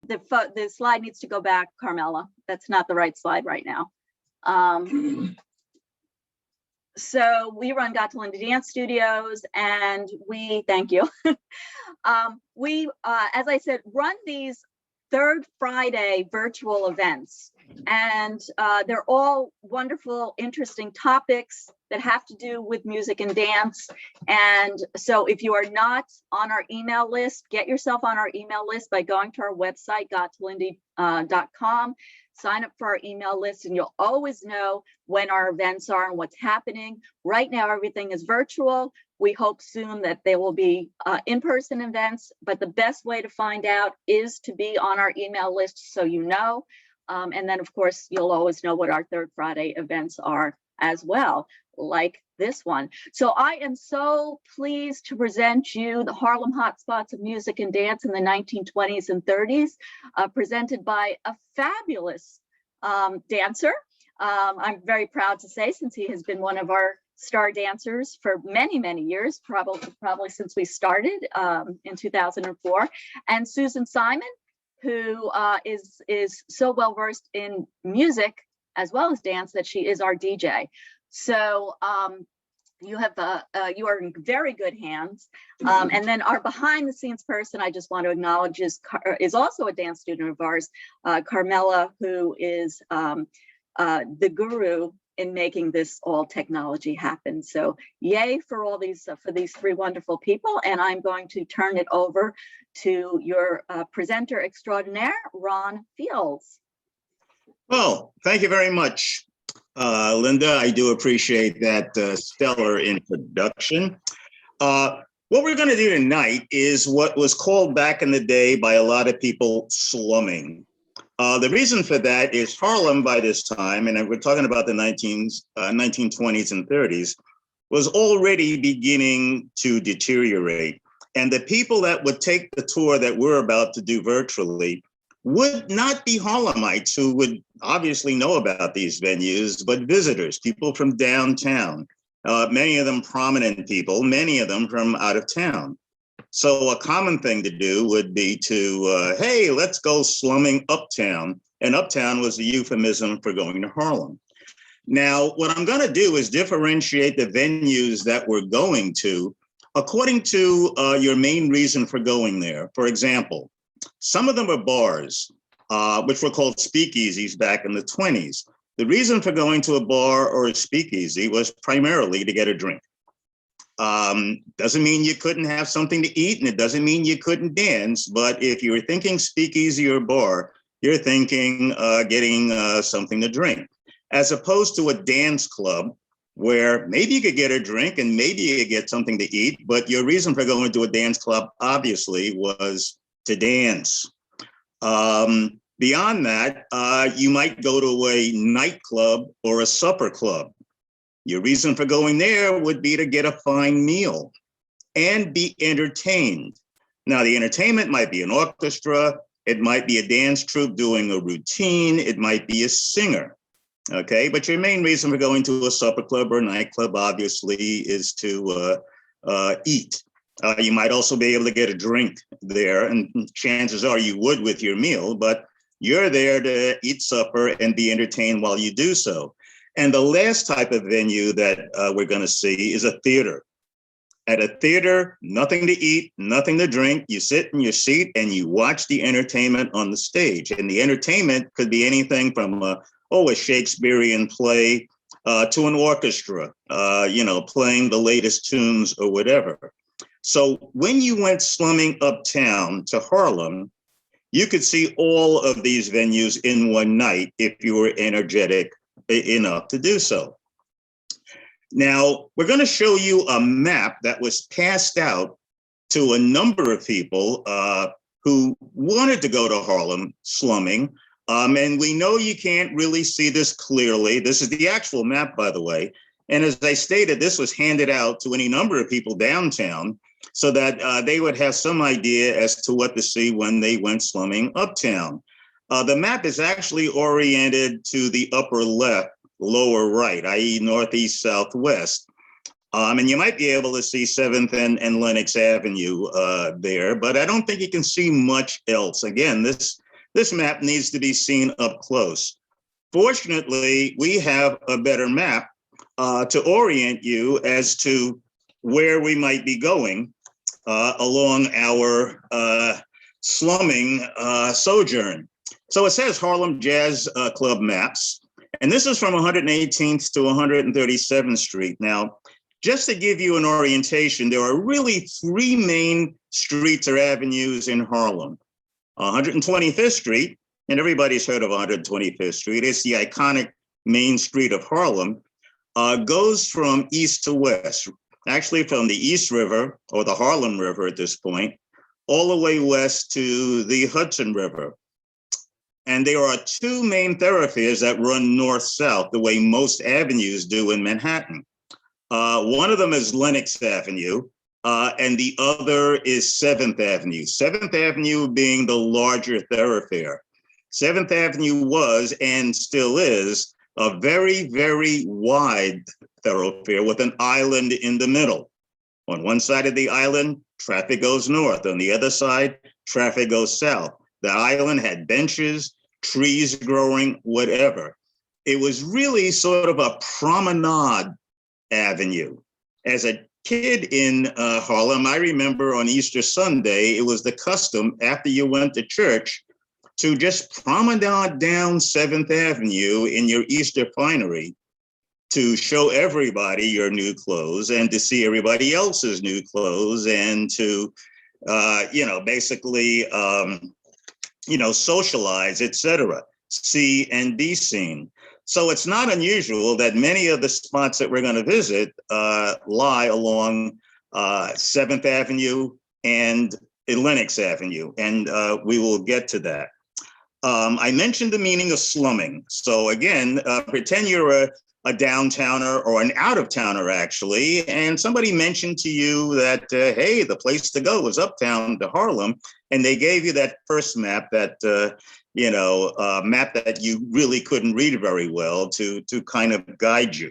the slide needs to go back, Carmela. That's not the right slide right now. So we run Got2Lindy Dance Studios, and we, thank you. We, as I said, run these third Friday virtual events, and they're all wonderful, interesting topics that have to do with music and dance. And so if you are not on our email list, get yourself on our email list by going to our website, Got2Lindy.com. Sign up for our email list, and you'll always know when our events are and what's happening. Right now, everything is virtual. We hope soon that there will be in-person events, but the best way to find out is to be on our email list so you know. And then, of course, you'll always know what our third Friday events are as well, like this one. So I am so pleased to present you the Harlem Hotspots of Music and Dance in the 1920s and 30s, presented by a fabulous dancer. I'm very proud to say, since he has been one of our star dancers for many, many years, probably since we started in 2004, and Susan Simon, who is so well versed in music as well as dance that she is our DJ. So you are in very good hands. And then our behind the scenes person, I just want to acknowledge, is also a dance student of ours, Carmela, who is the guru in making this all technology happen. So yay for all these, for these three wonderful people. And I'm going to turn it over to your presenter extraordinaire, Ron Fields. Well, thank you very much, Linda. I do appreciate that stellar introduction. What we're going to do tonight is what was called back in the day by a lot of people slumming. The reason for that is Harlem by this time, and we're talking about the 1920s and 30s, was already beginning to deteriorate. And the people that would take the tour that we're about to do virtually would not be Harlemites who would obviously know about these venues, but visitors, people from downtown, many of them prominent people, many of them from out of town. So a common thing to do would be to, hey, let's go slumming Uptown. And Uptown was a euphemism for going to Harlem. Now, what I'm going to do is differentiate the venues that we're going to according to your main reason for going there. For example, some of them are bars, which were called speakeasies back in the 20s. The reason for going to a bar or a speakeasy was primarily to get a drink. Doesn't mean you couldn't have something to eat, and it doesn't mean you couldn't dance, but if you were thinking speakeasy or bar, you're thinking getting something to drink, as opposed to a dance club where maybe you could get a drink and maybe you could get something to eat, but your reason for going to a dance club obviously was to dance. Beyond that, you might go to a nightclub or a supper club. Your reason for going there would be to get a fine meal and be entertained. Now, the entertainment might be an orchestra, it might be a dance troupe doing a routine, it might be a singer, okay? But your main reason for going to a supper club or a nightclub, obviously, is to eat. You might also be able to get a drink there, and chances are you would with your meal, but you're there to eat supper and be entertained while you do so. And the last type of venue that we're going to see is a theater. At a theater, nothing to eat, nothing to drink. You sit in your seat and you watch the entertainment on the stage. And the entertainment could be anything from a Shakespearean play to an orchestra, playing the latest tunes or whatever. So when you went slumming uptown to Harlem, you could see all of these venues in one night if you were energetic enough to do so. Now, we're going to show you a map that was passed out to a number of people who wanted to go to Harlem slumming. And we know you can't really see this clearly. This is the actual map, by the way. And as I stated, this was handed out to any number of people downtown so that they would have some idea as to what to see when they went slumming uptown. The map is actually oriented to the upper left, lower right, i.e. northeast, southwest. And you might be able to see 7th and Lenox Avenue there, but I don't think you can see much else. Again, this this map needs to be seen up close. Fortunately, we have a better map to orient you as to where we might be going along our slumming sojourn. So it says Harlem Jazz Club maps, and this is from 118th to 137th Street. Now, just to give you an orientation, there are really three main streets or avenues in Harlem. 125th Street, and everybody's heard of 125th Street. It's the iconic main street of Harlem, goes from east to west, actually from the East River, or the Harlem River at this point, all the way west to the Hudson River. And there are two main thoroughfares that run north-south, the way most avenues do in Manhattan. One of them is Lenox Avenue, and the other is 7th Avenue. 7th Avenue being the larger thoroughfare. 7th Avenue was, and still is, a very, very wide thoroughfare with an island in the middle. On one side of the island, traffic goes north. On the other side, traffic goes south. The island had benches, trees growing, whatever. It was really sort of a promenade avenue. As a kid in Harlem, I remember on Easter Sunday, it was the custom after you went to church to just promenade down 7th Avenue in your Easter finery to show everybody your new clothes and to see everybody else's new clothes and to, basically, socialize, etc., see and be seen. So it's not unusual that many of the spots that we're going to visit lie along 7th Avenue and Lenox Avenue, and we will get to that. I mentioned the meaning of slumming. So again, pretend you're a downtowner or an out-of-towner, actually, and somebody mentioned to you that, hey, the place to go is Uptown to Harlem, and they gave you that first map, that map that you really couldn't read very well to kind of guide you.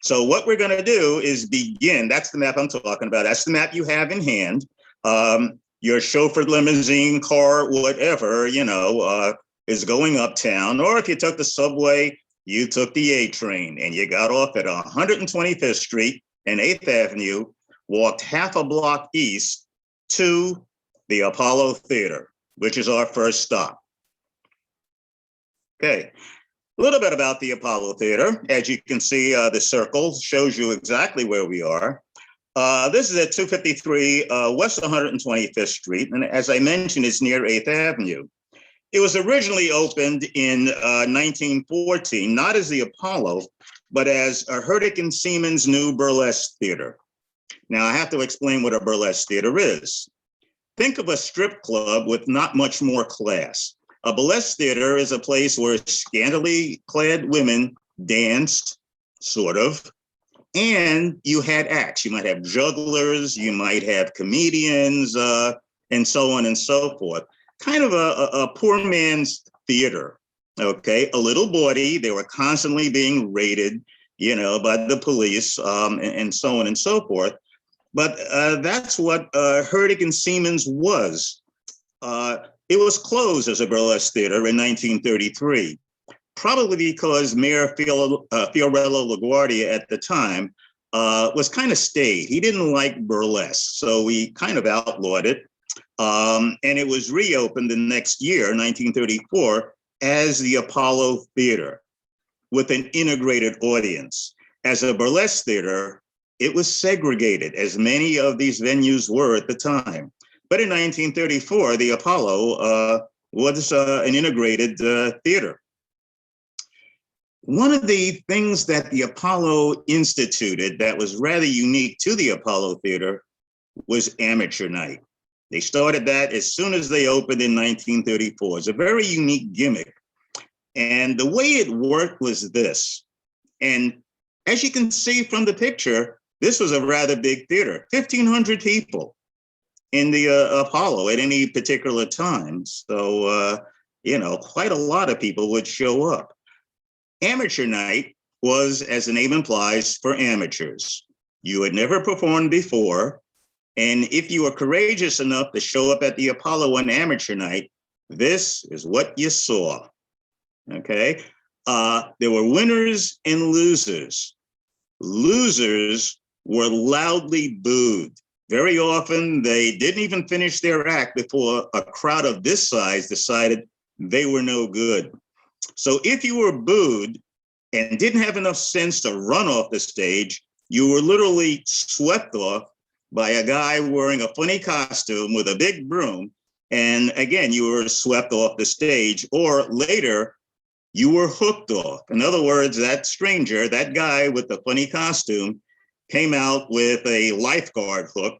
So what we're going to do is begin. That's the map I'm talking about. That's the map you have in hand. Your chauffeured limousine, car, whatever, is going uptown. Or if you took the subway, you took the A train and you got off at 125th Street and 8th Avenue, walked half a block east to the Apollo Theater, which is our first stop. Okay, a little bit about the Apollo Theater. As you can see, the circle shows you exactly where we are. This is at 253 West 125th Street, and as I mentioned, it's near 8th Avenue. It was originally opened in 1914, not as the Apollo, but as a Hurricane Siemens new burlesque theater. Now, I have to explain what a burlesque theater is. Think of a strip club with not much more class. A burlesque theater is a place where scantily clad women danced, sort of, and you had acts. You might have jugglers, you might have comedians, and so on and so forth. Kind of a poor man's theater, okay? A little bawdy. They were constantly being raided, by the police, and so on and so forth. But that's what Hurricane Siemens was. It was closed as a burlesque theater in 1933, probably because Mayor Fiorello LaGuardia at the time was kind of staid. He didn't like burlesque, so we kind of outlawed it. And it was reopened the next year, 1934, as the Apollo Theater with an integrated audience. As a burlesque theater, it was segregated, as many of these venues were at the time. But in 1934, the Apollo was an integrated theater. One of the things that the Apollo instituted that was rather unique to the Apollo Theater was amateur night. They started that as soon as they opened in 1934. It's a very unique gimmick. And the way it worked was this. And as you can see from the picture, this was a rather big theater, 1,500 people in the Apollo at any particular time. So, quite a lot of people would show up. Amateur night was, as the name implies, for amateurs. You had never performed before. And if you were courageous enough to show up at the Apollo on amateur night, This is what you saw. Okay. There were winners and losers. Losers were loudly booed. Very often, they didn't even finish their act before a crowd of this size decided they were no good. So if you were booed and didn't have enough sense to run off the stage, you were literally swept off by a guy wearing a funny costume with a big broom. And again, you were swept off the stage, or later, you were hooked off. In other words, that stranger, that guy with the funny costume, came out with a lifeguard hook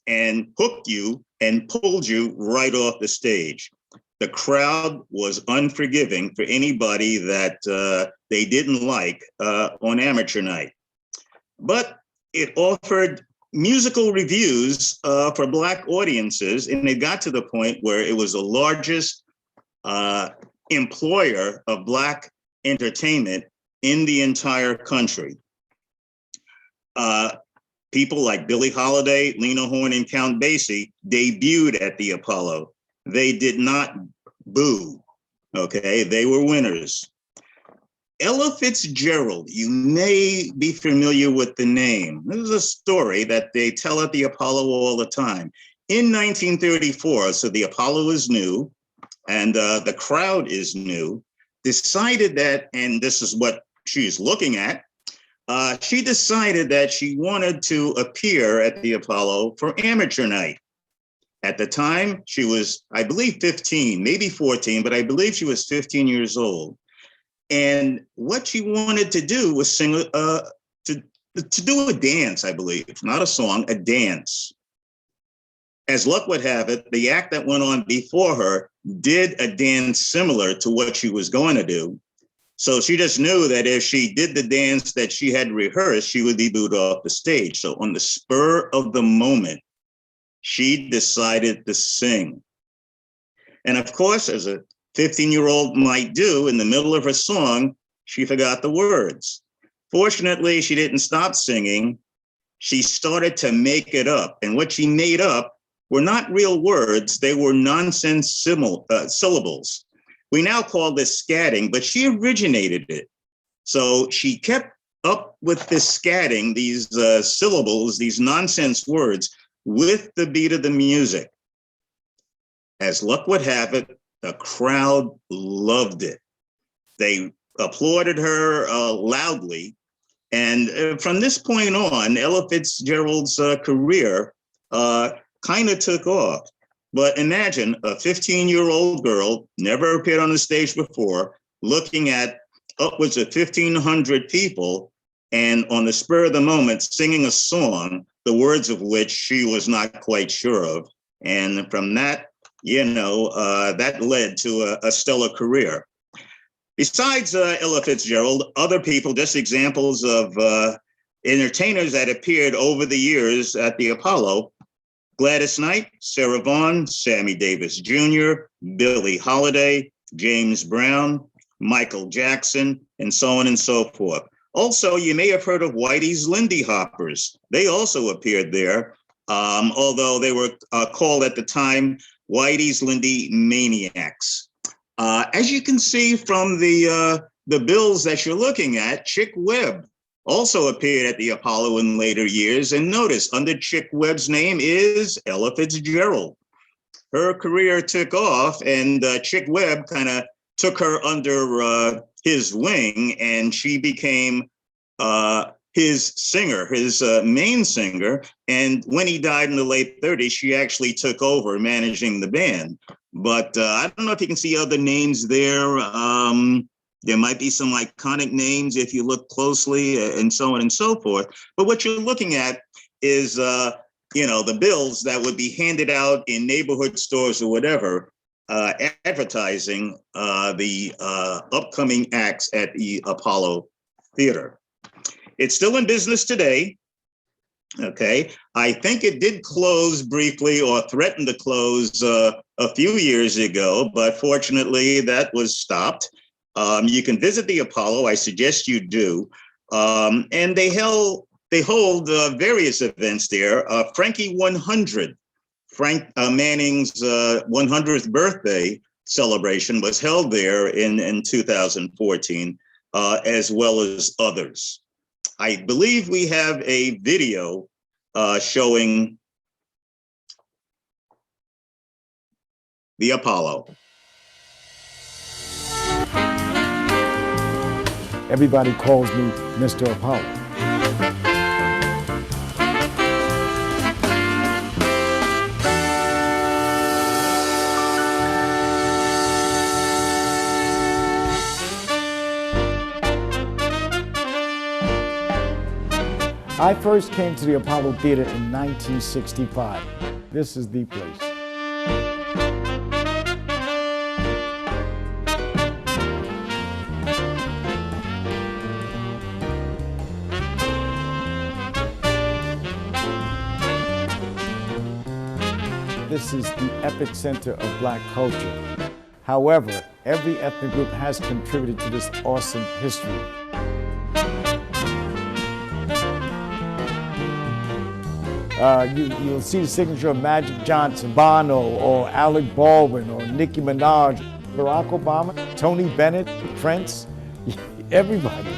and hooked you and pulled you right off the stage. The crowd was unforgiving for anybody that they didn't like on amateur night. But it offered musical reviews for Black audiences, and it got to the point where it was the largest employer of Black entertainment in the entire country. People like Billie Holiday, Lena Horne, and Count Basie debuted at the Apollo. They did not boo, okay? They were winners. Ella Fitzgerald, you may be familiar with the name. This is a story that they tell at the Apollo all the time. In 1934, so the Apollo is new, and the crowd is new, decided that, and this is what she's looking at, she decided that she wanted to appear at the Apollo for amateur night. At the time, she was, I believe, 15, maybe 14, but I believe she was 15 years old. And what she wanted to do was sing, to do a dance, I believe, not a song, a dance. As luck would have it, the act that went on before her did a dance similar to what she was going to do. So she just knew that if she did the dance that she had rehearsed, she would be booed off the stage. So on the spur of the moment, she decided to sing. And of course, as a 15-year-old might do, in the middle of her song, she forgot the words. Fortunately, she didn't stop singing. She started to make it up. And what she made up were not real words. They were nonsense syllables. We now call this scatting, but she originated it. So she kept up with this scatting, these syllables, these nonsense words, with the beat of the music. As luck would have it, the crowd loved it. They applauded her loudly. And from this point on, Ella Fitzgerald's career kind of took off. But imagine a 15-year-old girl, never appeared on the stage before, looking at upwards of 1,500 people, and on the spur of the moment, singing a song, the words of which she was not quite sure of. And from that, that led to a stellar career. Besides Ella Fitzgerald, other people, just examples of entertainers that appeared over the years at the Apollo: Gladys Knight, Sarah Vaughan, Sammy Davis Jr., Billie Holiday, James Brown, Michael Jackson, and so on and so forth. Also, you may have heard of Whitey's Lindy Hoppers. They also appeared there, although they were called at the time Whitey's Lindy Maniacs. As you can see from the bills that you're looking at, Chick Webb also appeared at the Apollo in later years. And notice, under Chick Webb's name is Ella Fitzgerald. Her career took off, and Chick Webb kind of took her under his wing, and she became his singer, his main singer. And when he died in the late 30s, she actually took over managing the band. But I don't know if you can see other names there. There might be some iconic names if you look closely, and so on and so forth. But what you're looking at is, the bills that would be handed out in neighborhood stores or whatever, advertising the upcoming acts at the Apollo Theater. It's still in business today. Okay, I think it did close briefly or threaten to close a few years ago, but fortunately that was stopped. You can visit the Apollo. I suggest you do. And they hold various events there. Frankie 100, Frank Manning's 100th birthday, celebration was held there in 2014, as well as others. I believe we have a video showing the Apollo. Everybody calls me Mr. Apollo. I first came to the Apollo Theater in 1965. This is the place. This is the epicenter of Black culture. However, every ethnic group has contributed to this awesome history. You'll see the signature of Magic Johnson, Bono, or Alec Baldwin, or Nicki Minaj, Barack Obama, Tony Bennett, Prince, everybody.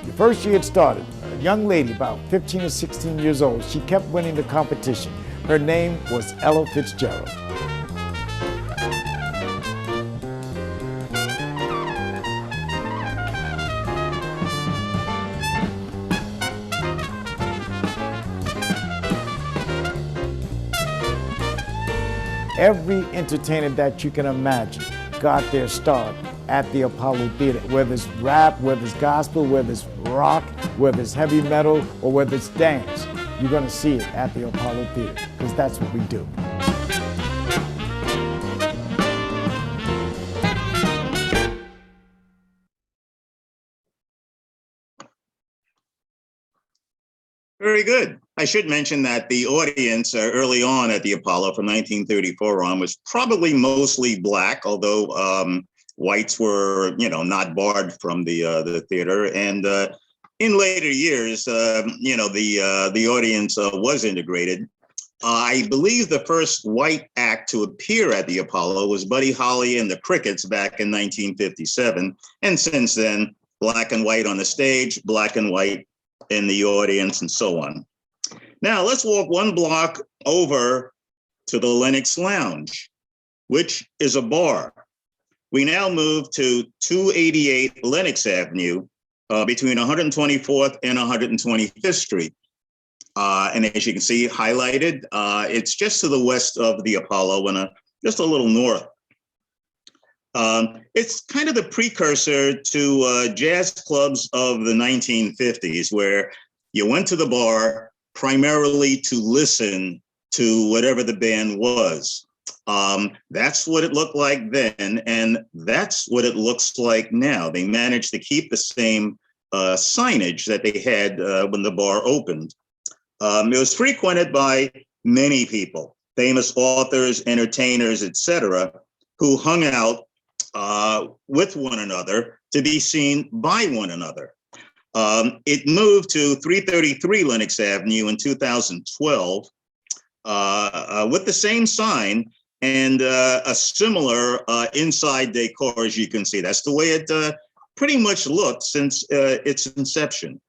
The first year it started, a young lady, about 15 or 16 years old, she kept winning the competition. Her name was Ella Fitzgerald. Every entertainer that you can imagine got their start at the Apollo Theater, whether it's rap, whether it's gospel, whether it's rock, whether it's heavy metal, or whether it's dance. You're gonna see it at the Apollo Theater, because that's what we do. Very good. I should mention that the audience early on at the Apollo from 1934 on was probably mostly Black, although whites were, not barred from the theater. And in later years, the audience was integrated. I believe the first white act to appear at the Apollo was Buddy Holly and the Crickets back in 1957. And since then, Black and white on the stage, Black and white in the audience, and so on. Now let's walk one block over to the Lenox Lounge, which is a bar. We now move to 288 Lenox Avenue between 124th and 125th Street. And as you can see highlighted, it's just to the west of the Apollo and just a little north. It's kind of the precursor to jazz clubs of the 1950s, where you went to the bar primarily to listen to whatever the band was. That's what it looked like then, and that's what it looks like now. They managed to keep the same signage that they had when the bar opened. It was frequented by many people, famous authors, entertainers, etc., who hung out with one another to be seen by one another. It moved to 333 Lenox Avenue in 2012 with the same sign and a similar inside decor, as you can see. That's the way it pretty much looked since its inception.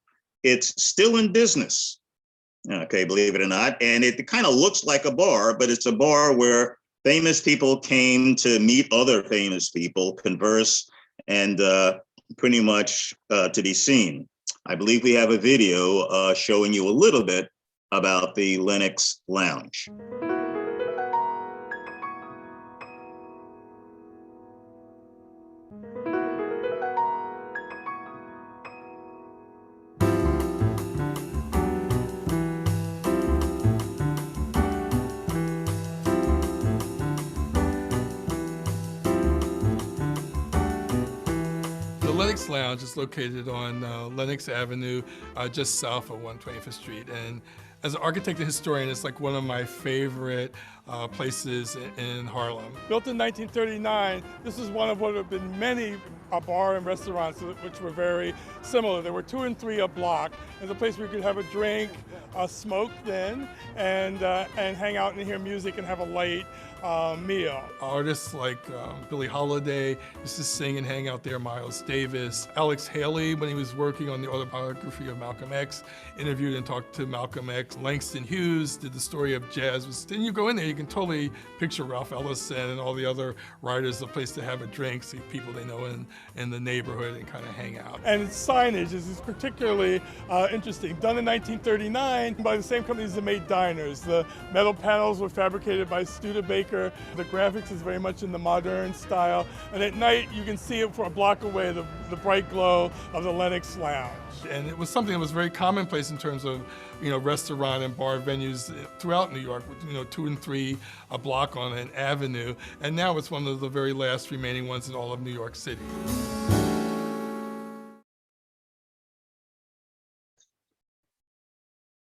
It's still in business, okay, believe it or not. And it kind of looks like a bar, but it's a bar where famous people came to meet other famous people, converse, and pretty much to be seen. I believe we have a video showing you a little bit about the Lenox Lounge. Lenox Lounge is located on Lenox Avenue, just south of 125th Street. And as an architect and historian, it's like one of my favorite places in Harlem. Built in 1939, this is one of what have been many bar and restaurants which were very similar. There were 2 and 3 a block. It's a place where you could have a drink, smoke then, and hang out and hear music and have a light meal. Artists like Billie Holiday used to sing and hang out there, Miles Davis. Alex Haley, when he was working on the autobiography of Malcolm X, interviewed and talked to Malcolm X. Langston Hughes did the story of jazz. Then you go in there, you can totally picture Ralph Ellison and all the other writers, a place to have a drink, see people they know in the neighborhood and kind of hang out. And signage is particularly interesting. Done in 1939 by the same companies that made diners. The metal panels were fabricated by Studebaker. The graphics is very much in the modern style. And at night, you can see it for a block away, the bright glow of the Lenox Lounge. And it was something that was very commonplace in terms of, restaurant and bar venues throughout New York, 2 and 3 a block on an avenue. And now it's one of the very last remaining ones in all of New York City.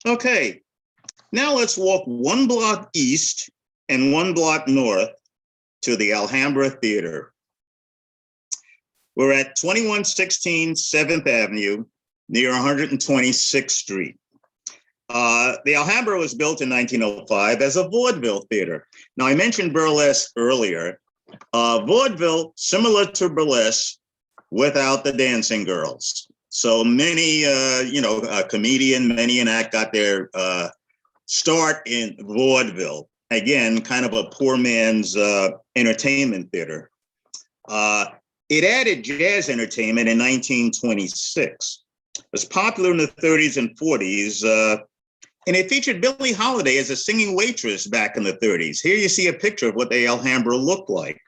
Okay, now let's walk 1 block east and 1 block north to the Alhambra Theater. We're at 2116 7th Avenue near 126th Street. The Alhambra was built in 1905 as a vaudeville theater. Now, I mentioned burlesque earlier. Vaudeville, similar to burlesque, without the dancing girls. So many, a comedian, many an act got their start in vaudeville. Again, kind of a poor man's entertainment theater. It added jazz entertainment in 1926. It was popular in the 30s and 40s, and it featured Billie Holiday as a singing waitress back in the 30s. Here you see a picture of what the Alhambra looked like.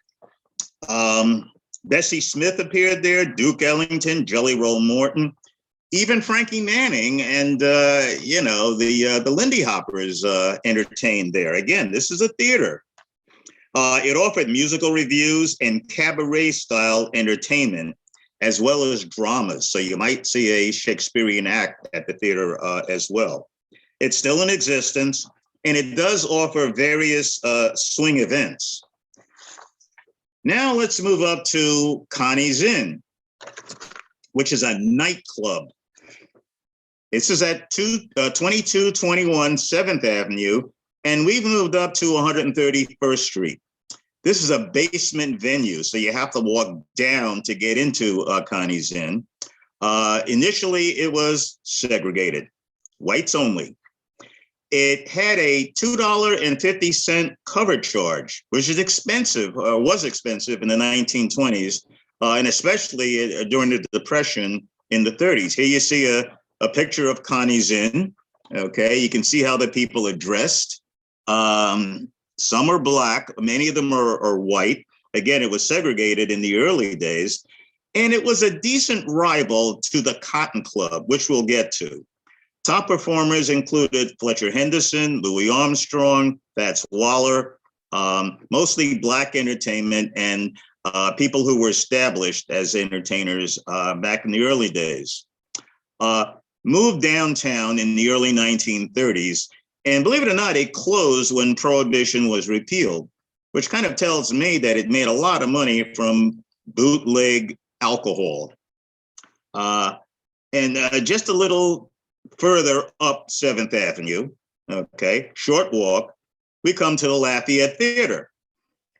Bessie Smith appeared there, Duke Ellington, Jelly Roll Morton, even Frankie Manning and, the Lindy Hoppers entertained there. Again, this is a theater. It offered musical reviews and cabaret-style entertainment, as well as dramas. So you might see a Shakespearean act at the theater as well. It's still in existence, and it does offer various swing events. Now let's move up to Connie's Inn, which is a nightclub. This is at 2221 7th Avenue, and we've moved up to 131st Street. This is a basement venue, so you have to walk down to get into Connie's Inn. Initially, it was segregated, whites only. It had a $2.50 cover charge, which is expensive, was expensive in the 1920s, and especially during the Depression in the 30s. Here you see a picture of Connie's Inn. Okay, you can see how the people are dressed. Some are black, many of them are white. Again, it was segregated in the early days, and it was a decent rival to the Cotton Club, which we'll get to. Top performers included Fletcher Henderson, Louis Armstrong, Fats Waller, mostly black entertainment and people who were established as entertainers back in the early days. Moved downtown in the early 1930s, and believe it or not, it closed when Prohibition was repealed, which kind of tells me that it made a lot of money from bootleg alcohol. And just a little further up 7th Avenue, okay, short walk, we come to the Lafayette Theater.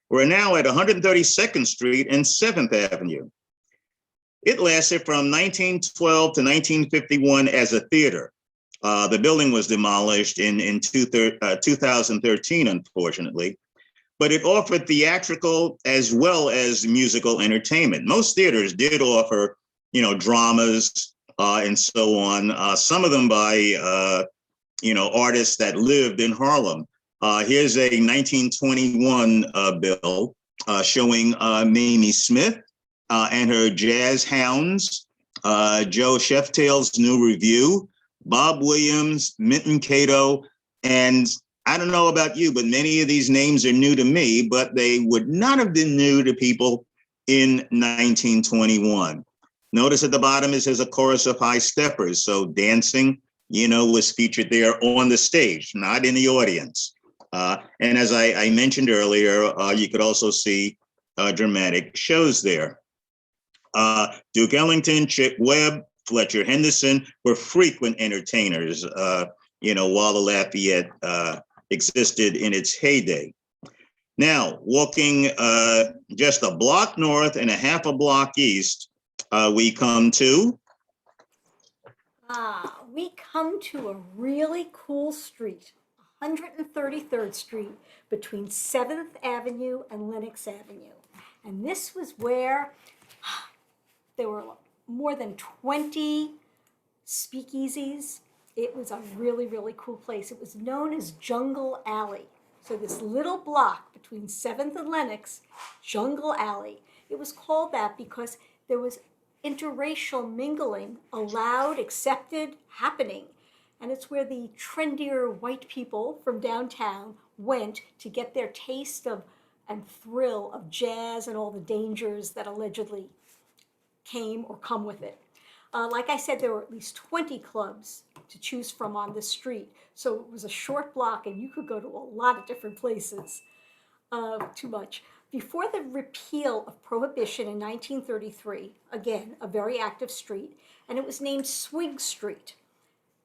We're now at 132nd Street and 7th Avenue. It lasted from 1912 to 1951 as a theater. The building was demolished in 2013, unfortunately, but it offered theatrical as well as musical entertainment. Most theaters did offer, dramas and so on, some of them by, artists that lived in Harlem. Here's a 1921 bill showing Mamie Smith and her Jazz Hounds, Joe Sheftail's New Review, Bob Williams, Minton Cato, and I don't know about you, but many of these names are new to me, but they would not have been new to people in 1921. Notice at the bottom it says a chorus of high steppers. So dancing, was featured there on the stage, not in the audience. And as I mentioned earlier, you could also see dramatic shows there. Duke Ellington, Chick Webb, Fletcher Henderson were frequent entertainers, while the Lafayette existed in its heyday. Now, walking just a block north and a half a block east, we come to? We come to a really cool street, 133rd Street, between 7th Avenue and Lenox Avenue. And this was where there were more than 20 speakeasies. It was a really, really cool place. It was known as Jungle Alley. So this little block between 7th and Lenox, Jungle Alley, it was called that because there was interracial mingling allowed, accepted, happening. And it's where the trendier white people from downtown went to get their taste of and thrill of jazz and all the dangers that allegedly came or come with it. Like I said, there were at least 20 clubs to choose from on this street. So it was a short block and you could go to a lot of different places. Too much. Before the repeal of Prohibition in 1933, again, a very active street, and it was named Swing Street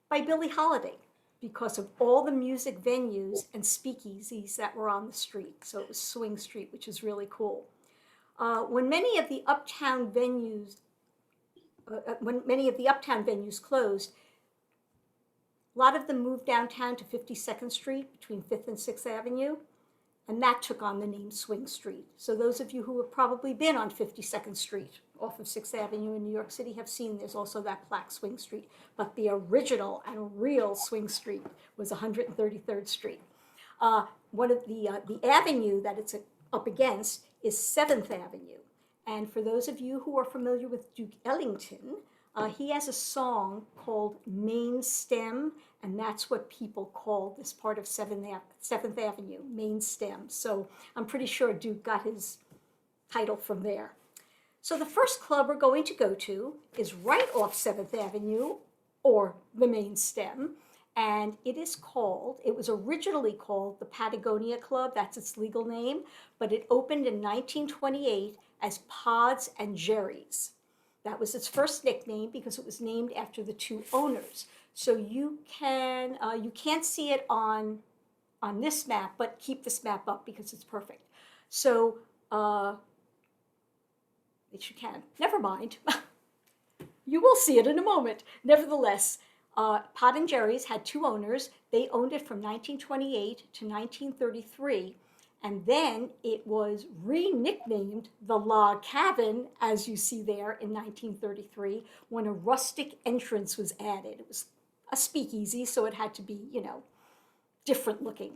by Billie Holiday because of all the music venues and speakeasies that were on the street. So it was Swing Street, which is really cool. When many of the uptown venues closed, a lot of them moved downtown to 52nd Street between 5th and 6th Avenue, and that took on the name Swing Street. So those of you who have probably been on 52nd Street off of 6th Avenue in New York City have seen there's also that plaque Swing Street, but the original and real Swing Street was 133rd Street. One of the avenue that it's up against is 7th Avenue. And for those of you who are familiar with Duke Ellington, he has a song called Main Stem, and that's what people call this part of 7th Avenue, Main Stem. So I'm pretty sure Duke got his title from there. So the first club we're going to go to is right off 7th Avenue, or the Main Stem, and it was originally called the Patagonia Club, that's its legal name, but it opened in 1928 as Pod's and Jerry's. That was its first nickname because it was named after the two owners. So you can't see it on this map, but keep this map up because it's perfect. So, which you can. Never mind. You will see it in a moment. Nevertheless, Pod and Jerry's had two owners. They owned it from 1928 to 1933. And then it was re-nicknamed the Log Cabin, as you see there in 1933, when a rustic entrance was added. It was a speakeasy, so it had to be, different looking.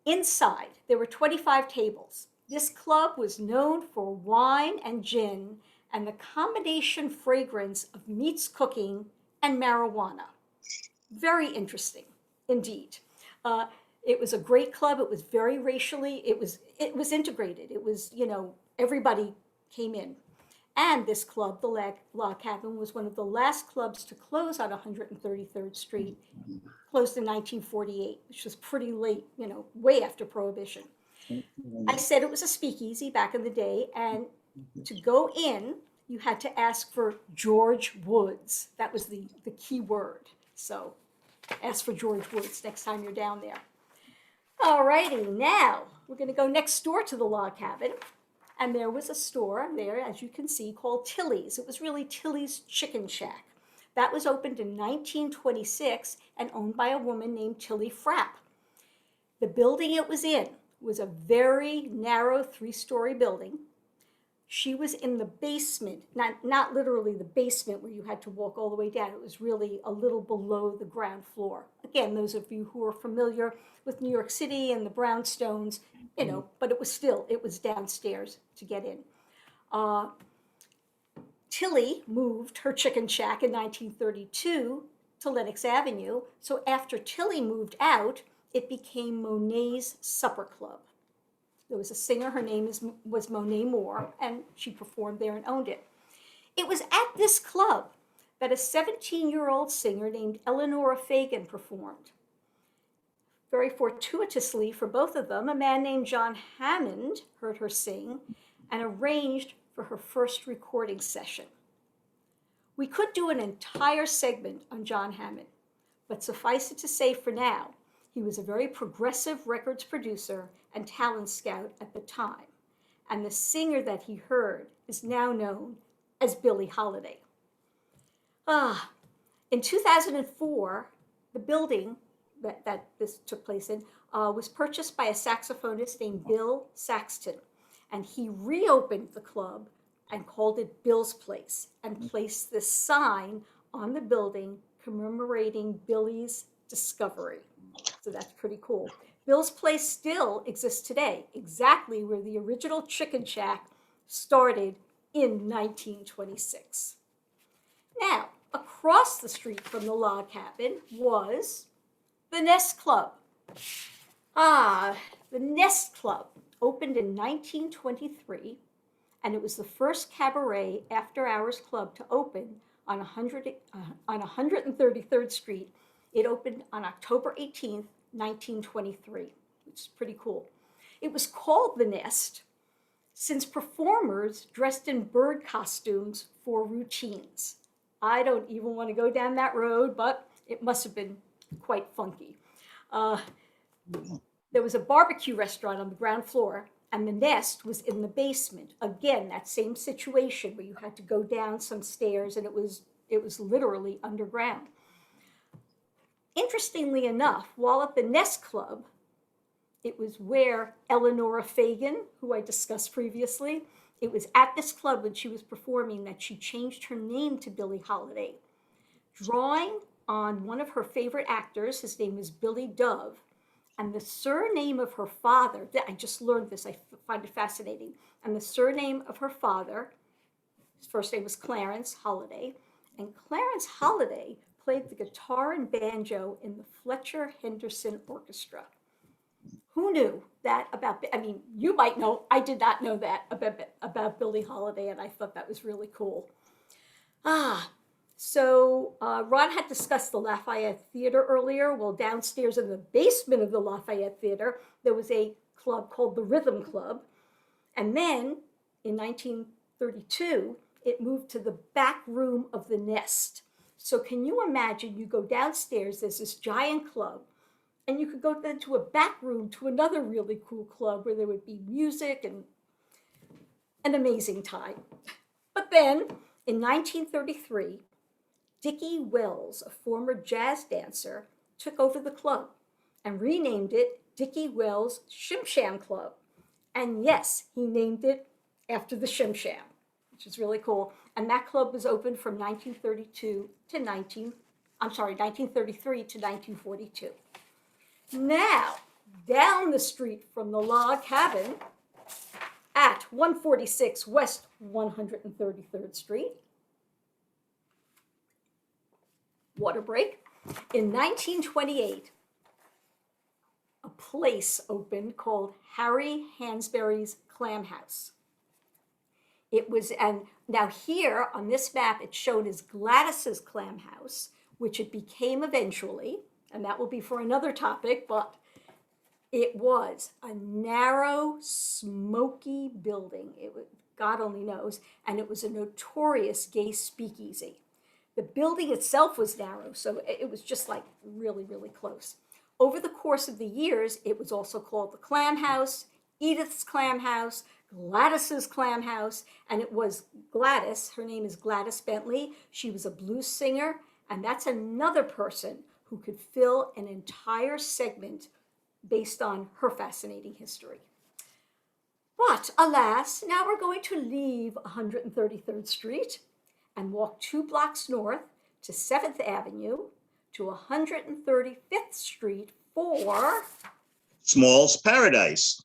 Inside, there were 25 tables. This club was known for wine and gin and the combination fragrance of meats cooking and marijuana. Very interesting, indeed. It was a great club. It was very racially, it was integrated. It was, everybody came in. And this club, the Log Cabin, was one of the last clubs to close on 133rd Street, closed in 1948, which was pretty late, way after Prohibition. I said it was a speakeasy back in the day, and to go in, you had to ask for George Woods. That was the key word. So ask for George Woods next time you're down there. All righty, now we're going to go next door to the Log Cabin. And there was a store there, as you can see, called Tilly's. It was really Tilly's Chicken Shack. That was opened in 1926 and owned by a woman named Tilly Frapp. The building it was in was a very narrow 3-story building. She was in the basement, not literally the basement where you had to walk all the way down. It was really a little below the ground floor. Again, those of you who are familiar with New York City and the brownstones, but it was downstairs to get in. Tilly moved her chicken shack in 1932 to Lenox Avenue. So after Tilly moved out, it became Monet's Supper Club. There was a singer, her name was Monet Moore, and she performed there and owned it. It was at this club that a 17-year-old singer named Eleanora Fagan performed. Very fortuitously for both of them, a man named John Hammond heard her sing and arranged for her first recording session. We could do an entire segment on John Hammond, but suffice it to say for now, he was a very progressive records producer and talent scout at the time, and the singer that he heard is now known as Billie Holiday. In 2004, the building that this took place in was purchased by a saxophonist named Bill Saxton, and he reopened the club and called it Bill's Place and placed this sign on the building commemorating Billie's discovery. So that's pretty cool. Bill's Place still exists today, exactly where the original Chicken Shack started in 1926. Now, across the street from the log cabin was the Nest Club. The Nest Club opened in 1923, and it was the first cabaret after-hours club to open on 133rd Street. It opened on October 18th, 1923, which is pretty cool. It was called the Nest since performers dressed in bird costumes for routines. I don't even want to go down that road, but it must have been quite funky. There was a barbecue restaurant on the ground floor, and the Nest was in the basement. Again, that same situation where you had to go down some stairs, and it was literally underground. Interestingly enough, while at the Nest Club, it was where Eleanor Fagan, who I discussed previously, it was at this club when she was performing that she changed her name to Billie Holiday, drawing on one of her favorite actors. His name was Billy Dove, and the surname of her father, I just learned this, I find it fascinating, and the surname of her father, his first name was Clarence Holiday, and Clarence Holiday played the guitar and banjo in the Fletcher Henderson Orchestra. Who knew that about, I mean, you might know, I did not know that about Billie Holiday, and I thought that was really cool. So Ron had discussed the Lafayette Theater earlier. Well, downstairs in the basement of the Lafayette Theater, there was a club called the Rhythm Club. And then in 1932, it moved to the back room of the Nest. So can you imagine, you go downstairs, there's this giant club, and you could go then to a back room to another really cool club where there would be music and an amazing time. But then in 1933, Dickie Wells, a former jazz dancer, took over the club and renamed it Dickie Wells Shim Sham Club. And yes, he named it after the Shim Sham, which is really cool. And that club was open from 1933 to 1942. Now, down the street from the log cabin at 146 West 133rd Street, water break, in 1928, a place opened called Harry Hansberry's Clam House. It was, and now here on this map, it's shown as Gladys's Clam House, which it became eventually, and that will be for another topic, but it was a narrow, smoky building. It was, God only knows, and it was a notorious gay speakeasy. The building itself was narrow, so it was just like really, really close. Over the course of the years, it was also called the Clam House, Edith's Clam House, Gladys's Clam House, and it was Gladys, her name is Gladys Bentley. She was a blues singer, and that's another person who could fill an entire segment based on her fascinating history. But alas, now we're going to leave 133rd Street and walk 2 blocks north to 7th Avenue to 135th Street for Small's Paradise,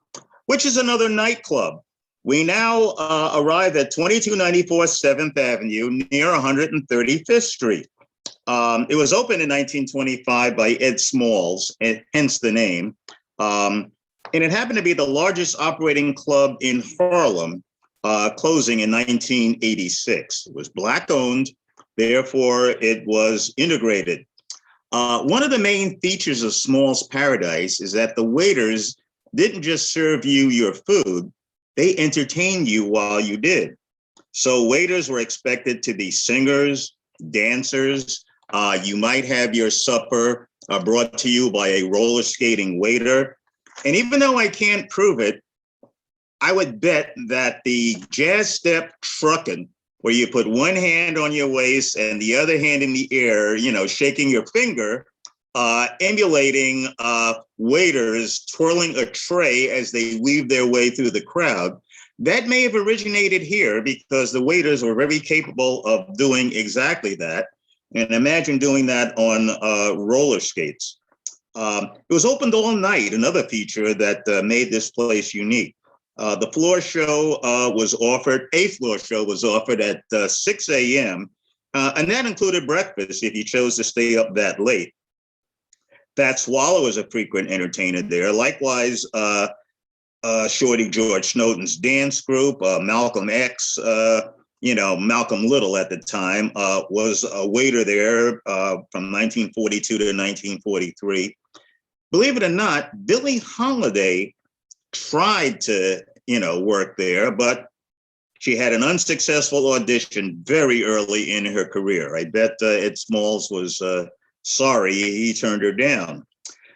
which is another nightclub. We now arrive at 2294 7th Avenue near 135th Street. It was opened in 1925 by Ed Smalls, hence the name. And it happened to be the largest operating club in Harlem, closing in 1986. It was Black owned, therefore it was integrated. One of the main features of Small's Paradise is that the waiters didn't just serve you your food, they entertained you while you did. So waiters were expected to be singers, dancers. You might have your supper brought to you by a roller skating waiter. And even though I can't prove it, I would bet that the jazz step trucking, where you put one hand on your waist and the other hand in the air, shaking your finger, emulating waiters twirling a tray as they weave their way through the crowd. That may have originated here because the waiters were very capable of doing exactly that. And imagine doing that on roller skates. It was opened all night, another feature that made this place unique. The floor show was offered, a floor show was offered at 6 a.m., and that included breakfast if you chose to stay up that late. Fat Swallow was a frequent entertainer there. Likewise, Shorty George Snowden's dance group, Malcolm X, Malcolm Little at the time, was a waiter there from 1942 to 1943. Believe it or not, Billie Holiday tried to, work there, but she had an unsuccessful audition very early in her career. I bet Ed Smalls was sorry he turned her down.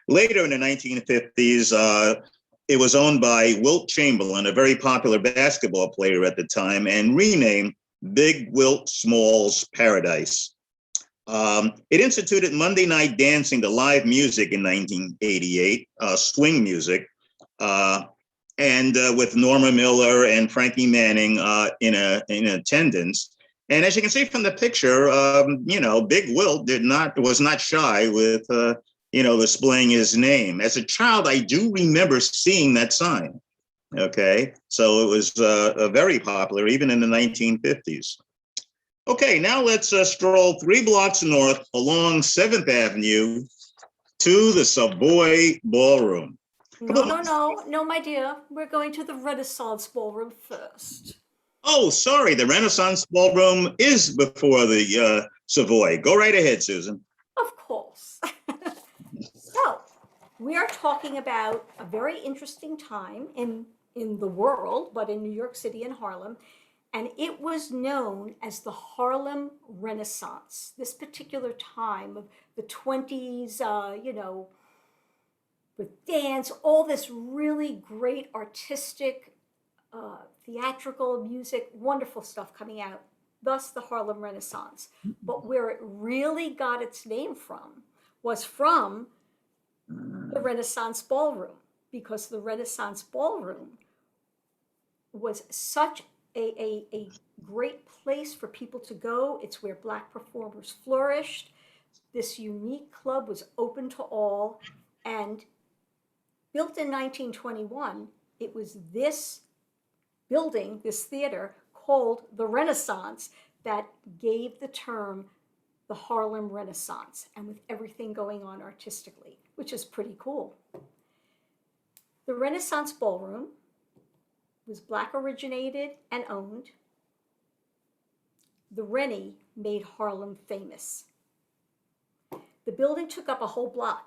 Later in the 1950s, it was owned by Wilt Chamberlain, a very popular basketball player at the time, and renamed Big Wilt Smalls Paradise. It instituted Monday night dancing to live music in 1988, swing music, and with Norma Miller and Frankie Manning in attendance. And as you can see from the picture, Big Wilt was not shy with displaying his name. As a child, I do remember seeing that sign. Okay, so it was very popular even in the 1950s. Okay, now let's stroll 3 blocks north along 7th Avenue to the Savoy Ballroom. No, my dear. We're going to the Renaissance Ballroom first. Oh, sorry, the Renaissance Ballroom is before the Savoy. Go right ahead, Susan. Of course. So, we are talking about a very interesting time in the world, but in New York City and Harlem. And it was known as the Harlem Renaissance. This particular time of the 20s, with dance, all this really great artistic, theatrical music, wonderful stuff coming out. Thus, the Harlem Renaissance. But where it really got its name from was from the Renaissance Ballroom, because the Renaissance Ballroom was such a great place for people to go. It's where Black performers flourished. This unique club was open to all, and built in 1921, it was this building, this theater, called the Renaissance, that gave the term the Harlem Renaissance, and with everything going on artistically, which is pretty cool. The Renaissance Ballroom was Black originated and owned. The Rennie made Harlem famous. The building took up a whole block.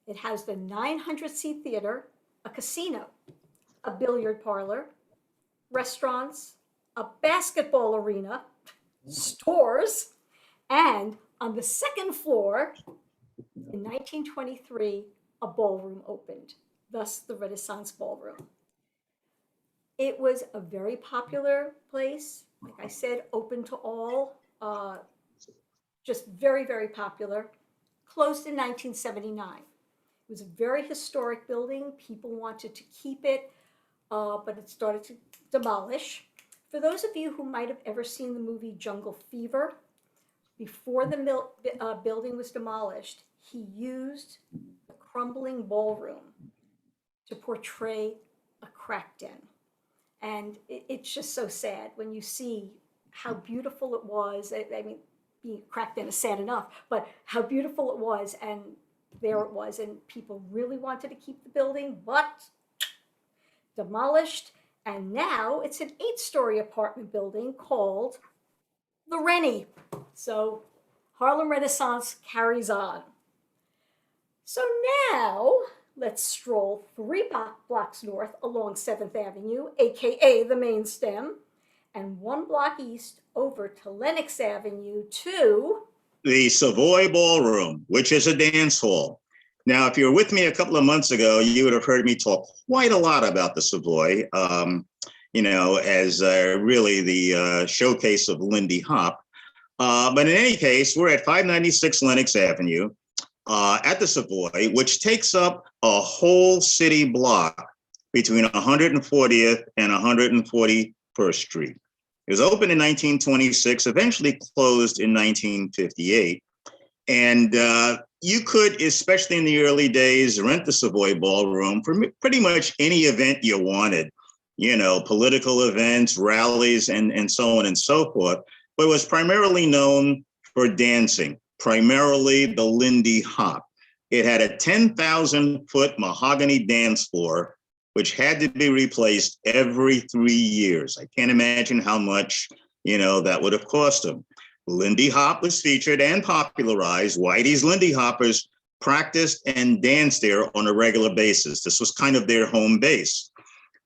It housed a 900-seat theater, a casino, a billiard parlor, restaurants, a basketball arena, stores, and on the second floor, in 1923, a ballroom opened, thus the Renaissance Ballroom. It was a very popular place, like I said, open to all, just very, very popular. Closed in 1979. It was a very historic building. People wanted to keep it, but it started to demolish. For those of you who might have ever seen the movie Jungle Fever, before the building was demolished, he used the crumbling ballroom to portray a crack den. And it's just so sad when you see how beautiful it was. I mean, being cracked in is sad enough, but how beautiful it was, and there it was, and people really wanted to keep the building, but demolished, and now it's an 8-story apartment building called the Rennie. So Harlem Renaissance carries on. So now let's stroll 3 blocks north along 7th Avenue, aka the main stem, and 1 block east over to Lenox Avenue to The Savoy Ballroom, which is a dance hall. Now, if you were with me a couple of months ago, you would have heard me talk quite a lot about the Savoy, as really the showcase of Lindy Hop. But in any case, we're at 596 Lenox Avenue at the Savoy, which takes up a whole city block between 140th and 141st Street. It was opened in 1926, eventually closed in 1958. And you could, especially in the early days, rent the Savoy Ballroom for pretty much any event you wanted, political events, rallies, and so on and so forth. But it was primarily known for dancing, primarily the Lindy Hop. It had a 10,000-foot mahogany dance floor, which had to be replaced every 3 years. I can't imagine how much, that would have cost them. Lindy Hop was featured and popularized. Whitey's Lindy Hoppers practiced and danced there on a regular basis. This was kind of their home base.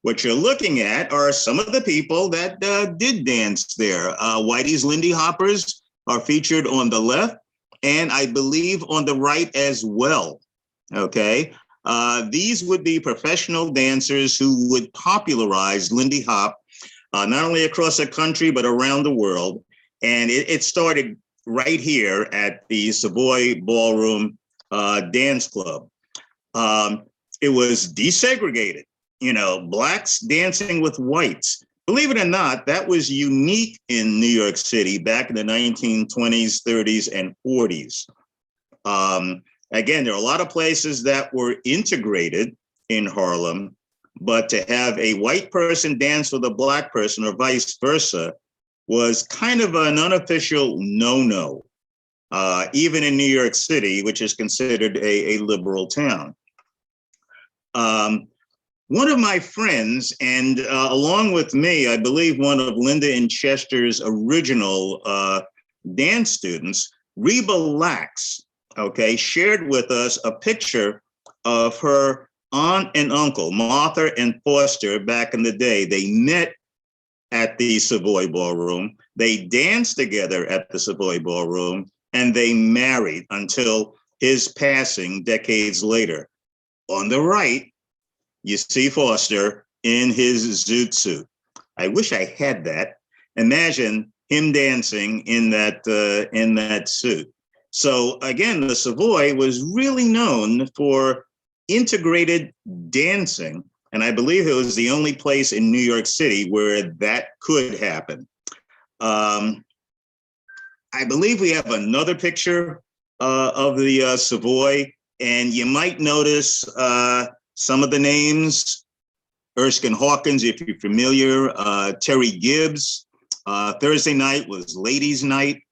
What you're looking at are some of the people that did dance there. Whitey's Lindy Hoppers are featured on the left, and I believe on the right as well, okay? These would be professional dancers who would popularize Lindy Hop, not only across the country, but around the world. And it started right here at the Savoy Ballroom Dance Club. It was desegregated, blacks dancing with whites. Believe it or not, that was unique in New York City back in the 1920s, 30s, and 40s. Again, there are a lot of places that were integrated in Harlem, but to have a white person dance with a black person or vice versa was kind of an unofficial no-no, even in New York City, which is considered a liberal town. One of my friends, and along with me, I believe one of Linda and Chester's original dance students, Reba Lax, shared with us a picture of her aunt and uncle, Martha and Foster, back in the day. They met at the Savoy Ballroom. They danced together at the Savoy Ballroom, and they married until his passing decades later. On the right, you see Foster in his zoot suit. I wish I had that. Imagine him dancing in that suit. So again, the Savoy was really known for integrated dancing. And I believe it was the only place in New York City where that could happen. I believe we have another picture of the Savoy, and you might notice some of the names: Erskine Hawkins, if you're familiar, Terry Gibbs. Thursday night was ladies' night,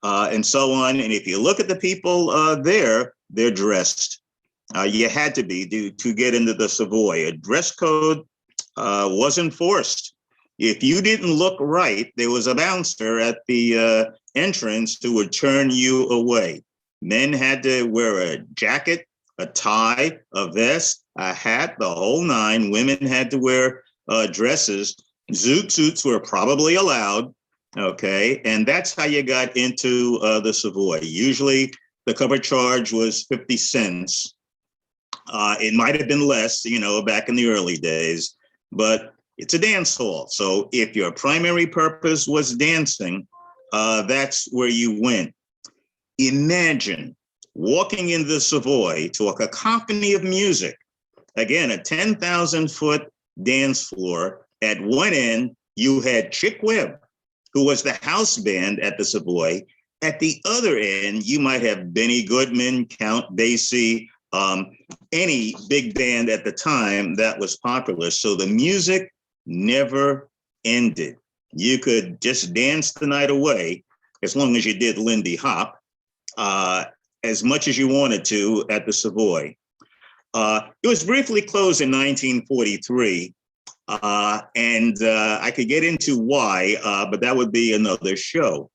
and so on. And if you look at the people there, they're dressed. You had to be to get into the Savoy. A dress code was enforced. If you didn't look right, there was a bouncer at the entrance who would turn you away. Men had to wear a jacket, a tie, a vest, a hat, the whole nine. Women had to wear dresses. Zoot suits were probably allowed, and that's how you got into the Savoy. Usually the cover charge was 50 cents. It might have been less, back in the early days, but it's a dance hall. So if your primary purpose was dancing, that's where you went. Imagine walking into the Savoy to a cacophony of music. Again, a 10,000-foot dance floor. At one end, you had Chick Webb, who was the house band at the Savoy. At the other end, you might have Benny Goodman, Count Basie, any big band at the time that was popular. So the music never ended. You could just dance the night away as long as you did Lindy Hop, as much as you wanted to at the Savoy. It was briefly closed in 1943, and I could get into why, but that would be another show.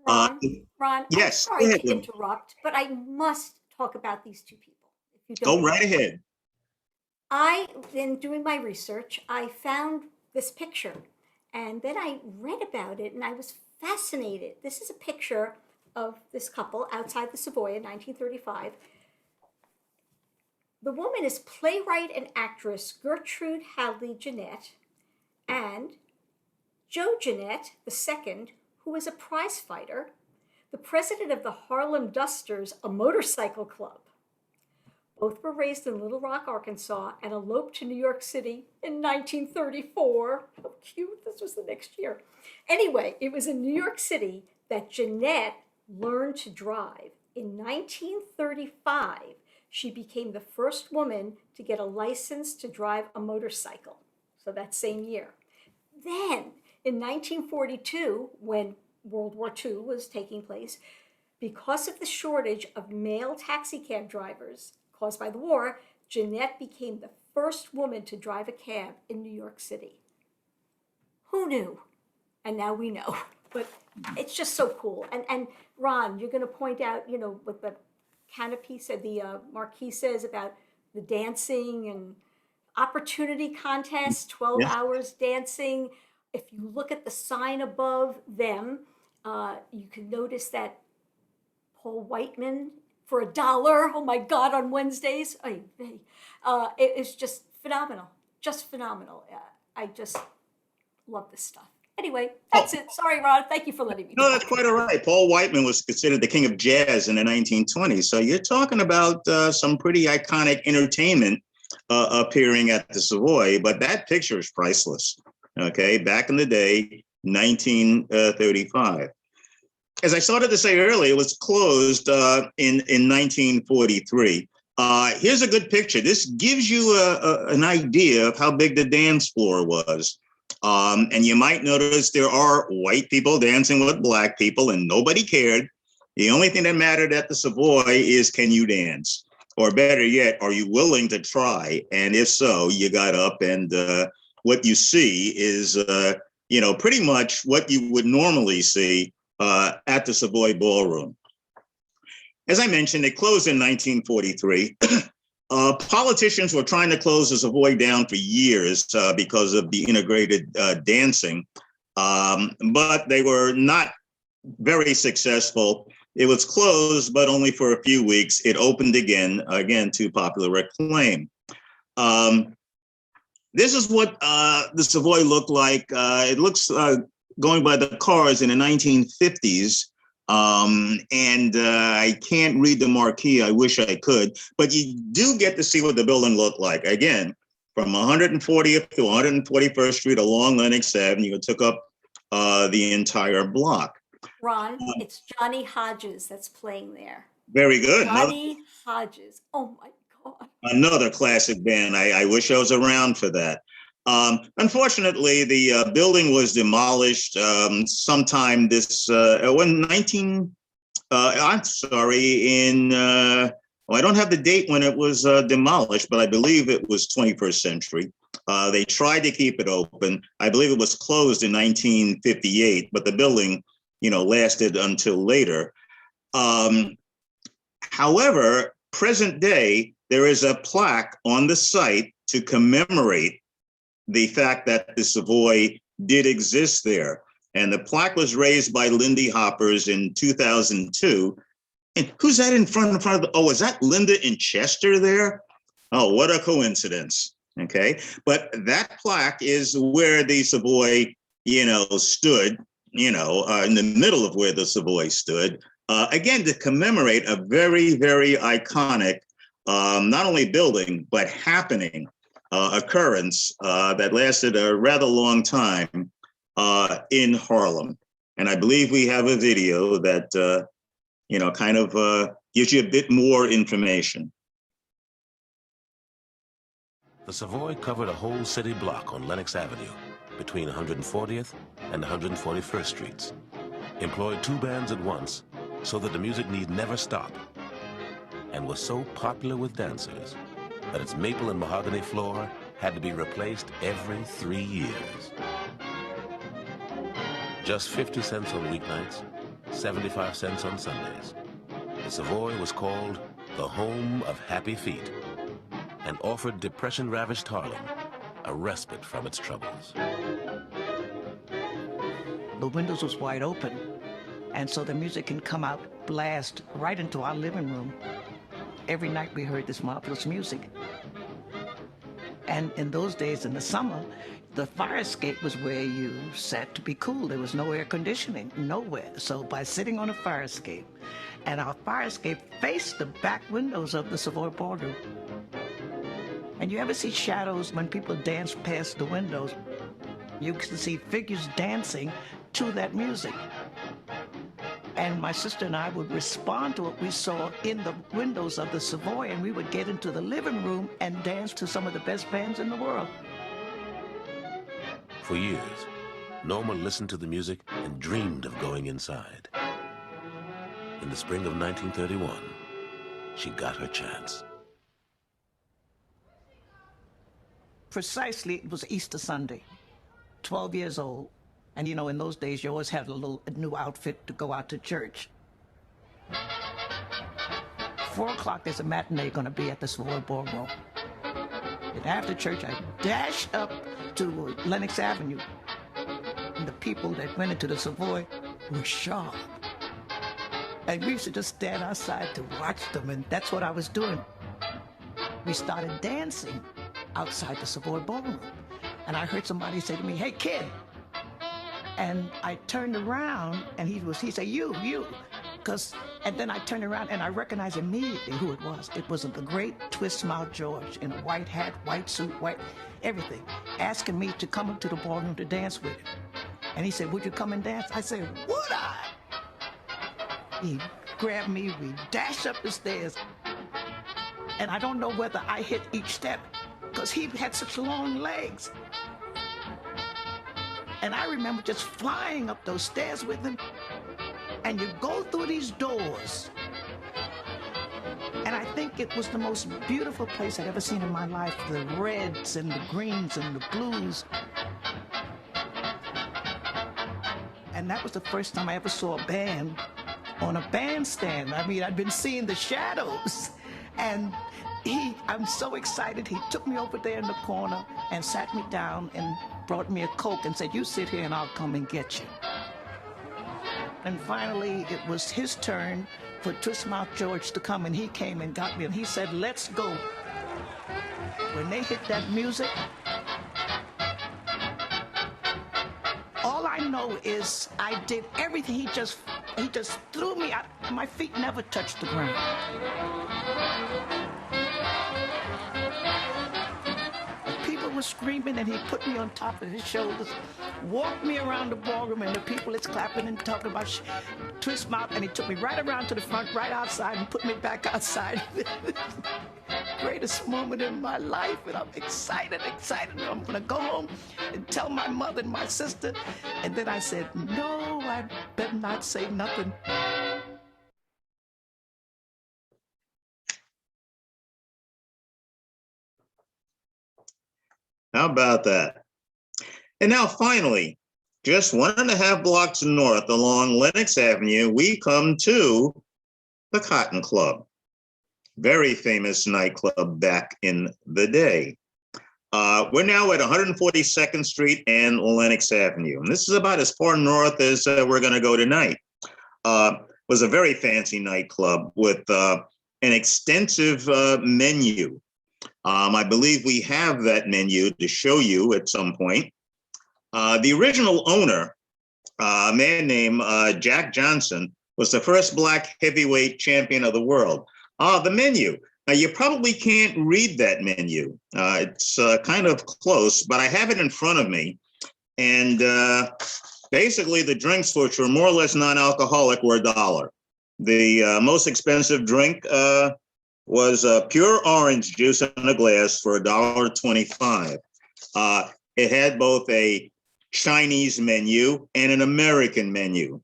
Ron, yes, I'm sorry to interrupt, but I must talk about these two people. If you don't go right ahead. In doing my research, I found this picture, And then I read about it and I was fascinated. This is a picture of this couple outside the Savoy in 1935. The woman is playwright and actress Gertrude Hadley Jeanette, and Joe Jeanette II, who is a prize fighter, the president of the Harlem Dusters, a motorcycle club. Both were raised in Little Rock, Arkansas, and eloped to New York City in 1934. How cute, this was the next year. Anyway, it was in New York City that Jeanette learned to drive. In 1935, she became the first woman to get a license to drive a motorcycle. So that same year. Then, in 1942, when World War II was taking place, because of the shortage of male taxi cab drivers caused by the war, Jeanette became the first woman to drive a cab in New York City. Who knew? And now we know. But it's just so cool. And Ron, you're going to point out, you know, what the canopy said, the marquee says about the dancing and opportunity contest, 12 Yeah. hours dancing. If you look at the sign above them, you can notice that Paul Whiteman for $1, oh my God, on Wednesdays. It is just phenomenal, just phenomenal. I just love this stuff. Anyway, that's it. Sorry, Ron. Thank you for letting me No, talk. that's quite all right. Paul Whiteman was considered the king of jazz in the 1920s. So you're talking about some pretty iconic entertainment appearing at the Savoy, but that picture is priceless. Okay, back in the day, 1935. As I started to say earlier, it was closed in 1943. Here's a good picture. This gives you an idea of how big the dance floor was. And you might notice there are white people dancing with black people and nobody cared. The only thing that mattered at the Savoy is, can you dance? Or better yet, are you willing to try? And if so, you got up, and what you see is, pretty much what you would normally see at the Savoy Ballroom. As I mentioned, it closed in 1943. Politicians were trying to close the Savoy down for years because of the integrated dancing, but they were not very successful. It was closed, but only for a few weeks. It opened again to popular acclaim. This is what the Savoy looked like. It looks going by the cars in the 1950s. I can't read the marquee. I wish I could, but you do get to see what the building looked like. Again, from 140th to 141st Street along Lenox Avenue, you took up the entire block. Ron, it's Johnny Hodges that's playing there. Very good. Johnny Hodges. Oh my God. Another classic band. I wish I was around for that. Unfortunately, the building was demolished sometime I don't have the date when it was demolished, but I believe it was 21st century. They tried to keep it open. I believe it was closed in 1958, but the building, lasted until later. However, present day, there is a plaque on the site to commemorate the fact that the Savoy did exist there. And the plaque was raised by Lindy Hoppers in 2002. And who's that in front of the, is that Linda in Chester there? Oh, what a coincidence. Okay. But that plaque is where the Savoy, stood, in the middle of where the Savoy stood, again, to commemorate a very, very iconic, not only building, but happening occurrence that lasted a rather long time in Harlem. And I believe we have a video that, gives you a bit more information. The Savoy covered a whole city block on Lenox Avenue between 140th and 141st Streets, employed 2 bands at once so that the music need never stop, and was so popular with dancers that its maple and mahogany floor had to be replaced every 3 years. Just 50 cents on weeknights, 75 cents on Sundays. The Savoy was called the home of happy feet and offered depression-ravaged Harlem a respite from its troubles. the windows was wide open. And so the music can come out, blast right into our living room. Every night we heard this marvelous music. And in those days, in the summer, the fire escape was where you sat to be cool. There was no air conditioning, nowhere. So by sitting on a fire escape, and our fire escape faced the back windows of the Savoy Ballroom. And you ever see shadows when people dance past the windows? You can see figures dancing to that music. And my sister and I would respond to what we saw in the windows of the Savoy, and we would get into the living room and dance to some of the best bands in the world. For years, Norma listened to the music and dreamed of going inside. In the spring of 1931, she got her chance. Precisely, it was Easter Sunday, 12 years old. And you know, in those days, you always had a new outfit to go out to church. 4 o'clock, there's a matinee gonna be at the Savoy Ballroom. And after church, I dashed up to Lenox Avenue. And the people that went into the Savoy were sharp. And we used to just stand outside to watch them, and that's what I was doing. We started dancing outside the Savoy Ballroom. And I heard somebody say to me, "Hey, kid." And I turned around, and he said, you. And then I turned around, and I recognized immediately who it was. It was the great Twist Mouth George in a white hat, white suit, white, everything, asking me to come up to the ballroom to dance with him. And he said, "Would you come and dance?" I said, "Would I?" He grabbed me, we dashed up the stairs. And I don't know whether I hit each step, because he had such long legs. And I remember just flying up those stairs with him. And you go through these doors. And I think it was the most beautiful place I'd ever seen in my life. The reds and the greens and the blues. And that was the first time I ever saw a band on a bandstand. I mean, I'd been seeing the shadows. And I'm so excited, he took me over there in the corner and sat me down and brought me a Coke and said, "You sit here and I'll come and get you." And finally, it was his turn for Twist Mouth George to come, and he came and got me, and he said, "Let's go." When they hit that music, all I know is I did everything. He just threw me out. My feet never touched the ground. Was screaming, and he put me on top of his shoulders, walked me around the ballroom, and the people is clapping and talking about Twist Mouth, and he took me right around to the front, right outside, and put me back outside. Greatest moment in my life, and I'm excited. I'm gonna go home and tell my mother and my sister. And then I said, no, I better not say nothing. How about that? And now finally, just 1.5 blocks north along Lenox Avenue, we come to the Cotton Club. Very famous nightclub back in the day. We're now at 142nd Street and Lenox Avenue. And this is about as far north as we're gonna go tonight. It was a very fancy nightclub with an extensive menu. I believe we have that menu to show you at some point. The original owner, a man named Jack Johnson, was the first Black heavyweight champion of the world. The menu. Now, you probably can't read that menu. It's kind of close, but I have it in front of me. And basically, the drinks, which were more or less non-alcoholic, were $1. The most expensive drink was pure orange juice in a glass for $1.25. It had both a Chinese menu and an American menu.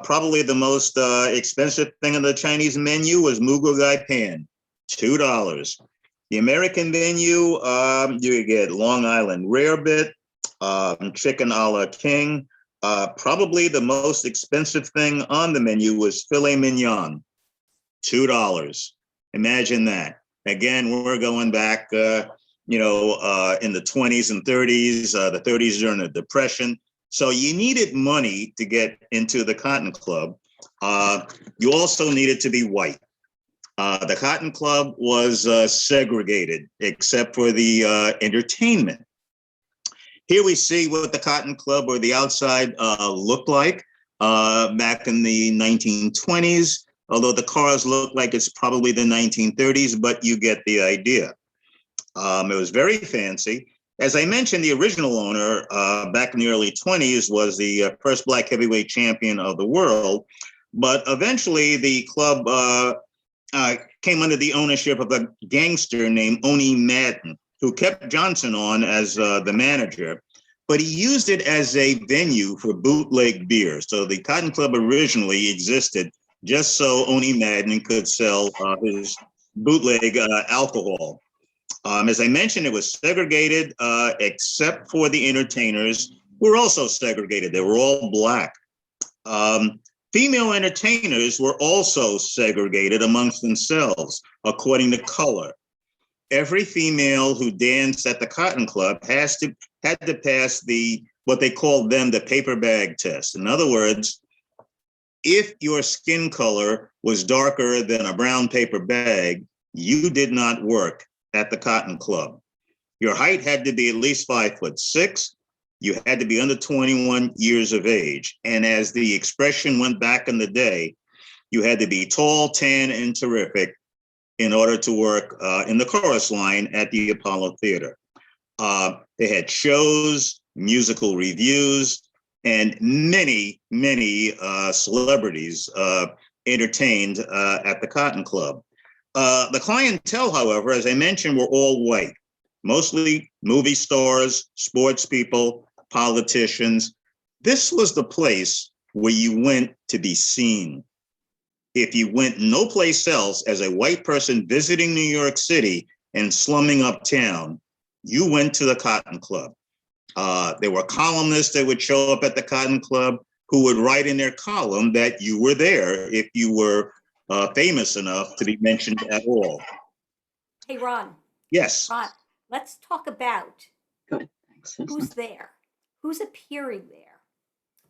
Probably the most expensive thing on the Chinese menu was Mugu Gai Pan, $2. The American menu, you get Long Island rarebit, chicken a la king. Probably the most expensive thing on the menu was filet mignon, $2. Imagine that. Again, we're going back, in the 20s and 30s, the 30s during the Depression. So you needed money to get into the Cotton Club. You also needed to be white. The Cotton Club was segregated, except for the entertainment. Here we see what the Cotton Club or the outside looked like back in the 1920s, although the cars look like it's probably the 1930s, but you get the idea. It was very fancy. As I mentioned, the original owner back in the early 20s was the first black heavyweight champion of the world, but eventually the club came under the ownership of a gangster named Oni Madden, who kept Johnson on as the manager, but he used it as a venue for bootleg beer. So the Cotton Club originally existed just so Oni Madden could sell his bootleg alcohol. As I mentioned, it was segregated, except for the entertainers, who were also segregated. They were all black. Female entertainers were also segregated amongst themselves, according to color. Every female who danced at the Cotton Club had to pass what they called then the paper bag test. In other words, if your skin color was darker than a brown paper bag, you did not work at the Cotton Club. Your height had to be at least 5'6". You had to be under 21 years of age. And as the expression went back in the day, you had to be tall, tan, and terrific in order to work in the chorus line at the Apollo Theater. They had shows, musical reviews, and many, many celebrities entertained at the Cotton Club. The clientele, however, as I mentioned, were all white, mostly movie stars, sports people, politicians. This was the place where you went to be seen. If you went no place else as a white person visiting New York City and slumming uptown, you went to the Cotton Club. There were columnists that would show up at the Cotton Club who would write in their column that you were there if you were famous enough to be mentioned at all. Hey, Ron. Yes. Ron, let's talk about Good. Thanks. who's there, who's appearing there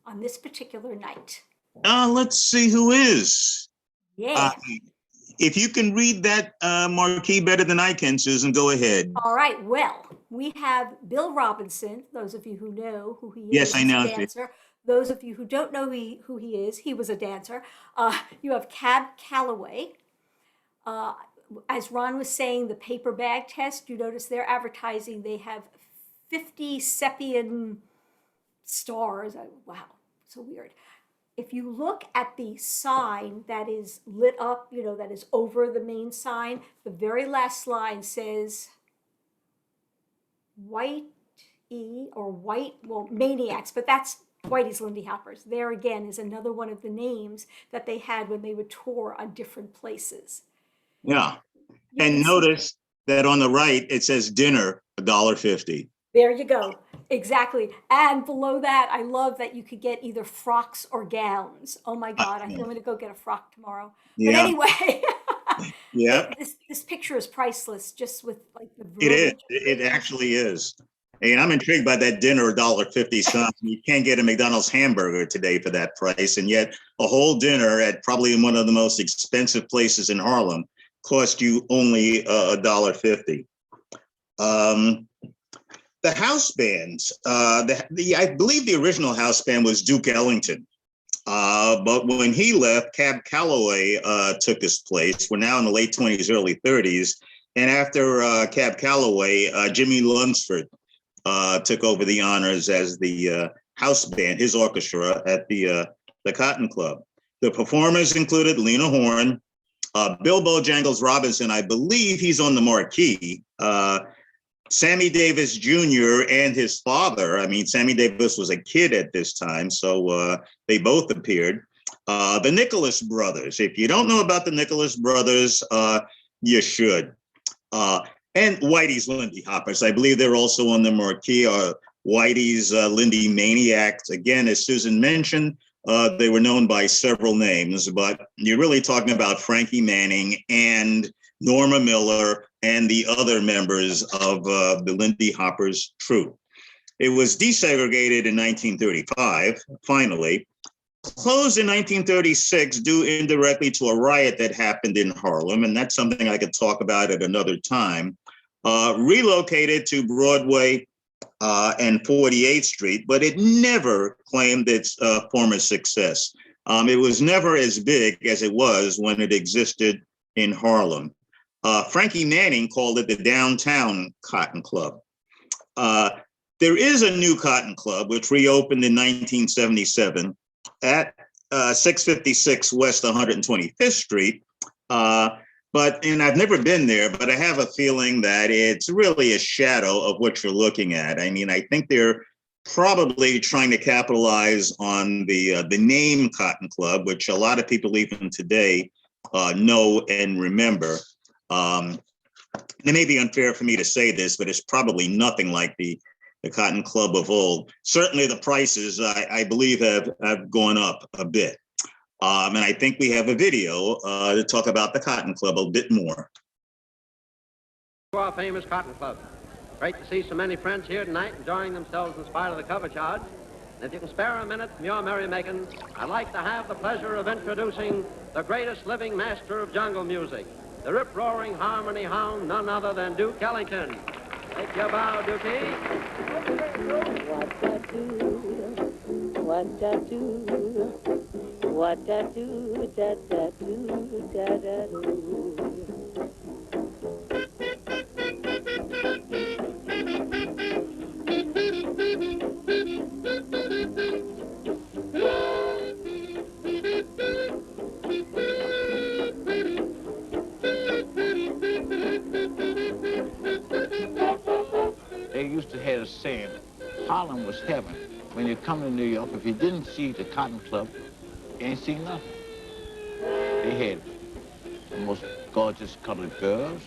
on this particular night. Let's see who is. Yeah. If you can read that marquee better than I can, Susan, go ahead. All right. Well, we have Bill Robinson. Those of you who know who he is, Yes, I know. he's a dancer. Those of you who don't know who he is, he was a dancer. You have Cab Calloway. As Ron was saying, the paper bag test, you notice their advertising, they have 50 Sepian stars. Wow, so weird. If you look at the sign that is lit up, that is over the main sign, the very last line says White E or White, well, Maniacs, but that's Whitey's Lindy Hoppers. There again is another one of the names that they had when they would tour on different places. Yeah. And notice that on the right, it says dinner, $1.50. There you go. Exactly. And below that, I love that you could get either frocks or gowns. Oh my God, I think I'm going to go get a frock tomorrow. Yeah. But anyway, yeah, this picture is priceless, just with like the It is. It actually is. And I'm intrigued by that dinner, $1.50 sign. You can't get a McDonald's hamburger today for that price. And yet a whole dinner at probably one of the most expensive places in Harlem cost you only $1.50. The house bands, I believe the original house band was Duke Ellington. But when he left, Cab Calloway took his place. We're now in the late 20s, early 30s. And after Cab Calloway, Jimmy Lunsford took over the honors as the house band, his orchestra at the Cotton Club. The performers included Lena Horne, Bill Bojangles Robinson, I believe he's on the marquee, Sammy Davis Jr. and his father. I mean, Sammy Davis was a kid at this time, so they both appeared. The Nicholas Brothers. If you don't know about the Nicholas Brothers, you should. And Whitey's Lindy Hoppers. I believe they're also on the marquee. Whitey's Lindy Maniacs. Again, as Susan mentioned, they were known by several names, but you're really talking about Frankie Manning and Norma Miller and the other members of the Lindy Hoppers troupe. It was desegregated in 1935, finally, closed in 1936 due indirectly to a riot that happened in Harlem, and that's something I could talk about at another time. Relocated to Broadway and 48th Street, but it never claimed its former success. It was never as big as it was when it existed in Harlem. Frankie Manning called it the Downtown Cotton Club. There is a new Cotton Club, which reopened in 1977 at 656 West 125th Street. And I've never been there, but I have a feeling that it's really a shadow of what you're looking at. I mean, I think they're probably trying to capitalize on the name Cotton Club, which a lot of people even today know and remember. It may be unfair for me to say this, but it's probably nothing like the Cotton Club of old. Certainly the prices, I believe, have gone up a bit. And I think we have a video to talk about the Cotton Club a bit more. To our famous Cotton Club. Great to see so many friends here tonight enjoying themselves in spite of the cover charge. And if you can spare a minute from your merrymaking, I'd like to have the pleasure of introducing the greatest living master of jungle music, the rip-roaring harmony hound, none other than Duke Ellington. Take your bow, Dukey. What da do, what da do, da da do, da da do. They used to have a saying, Harlem was heaven. When you come to New York, if you didn't see the Cotton Club, you ain't seen nothing. They had the most gorgeous colored girls.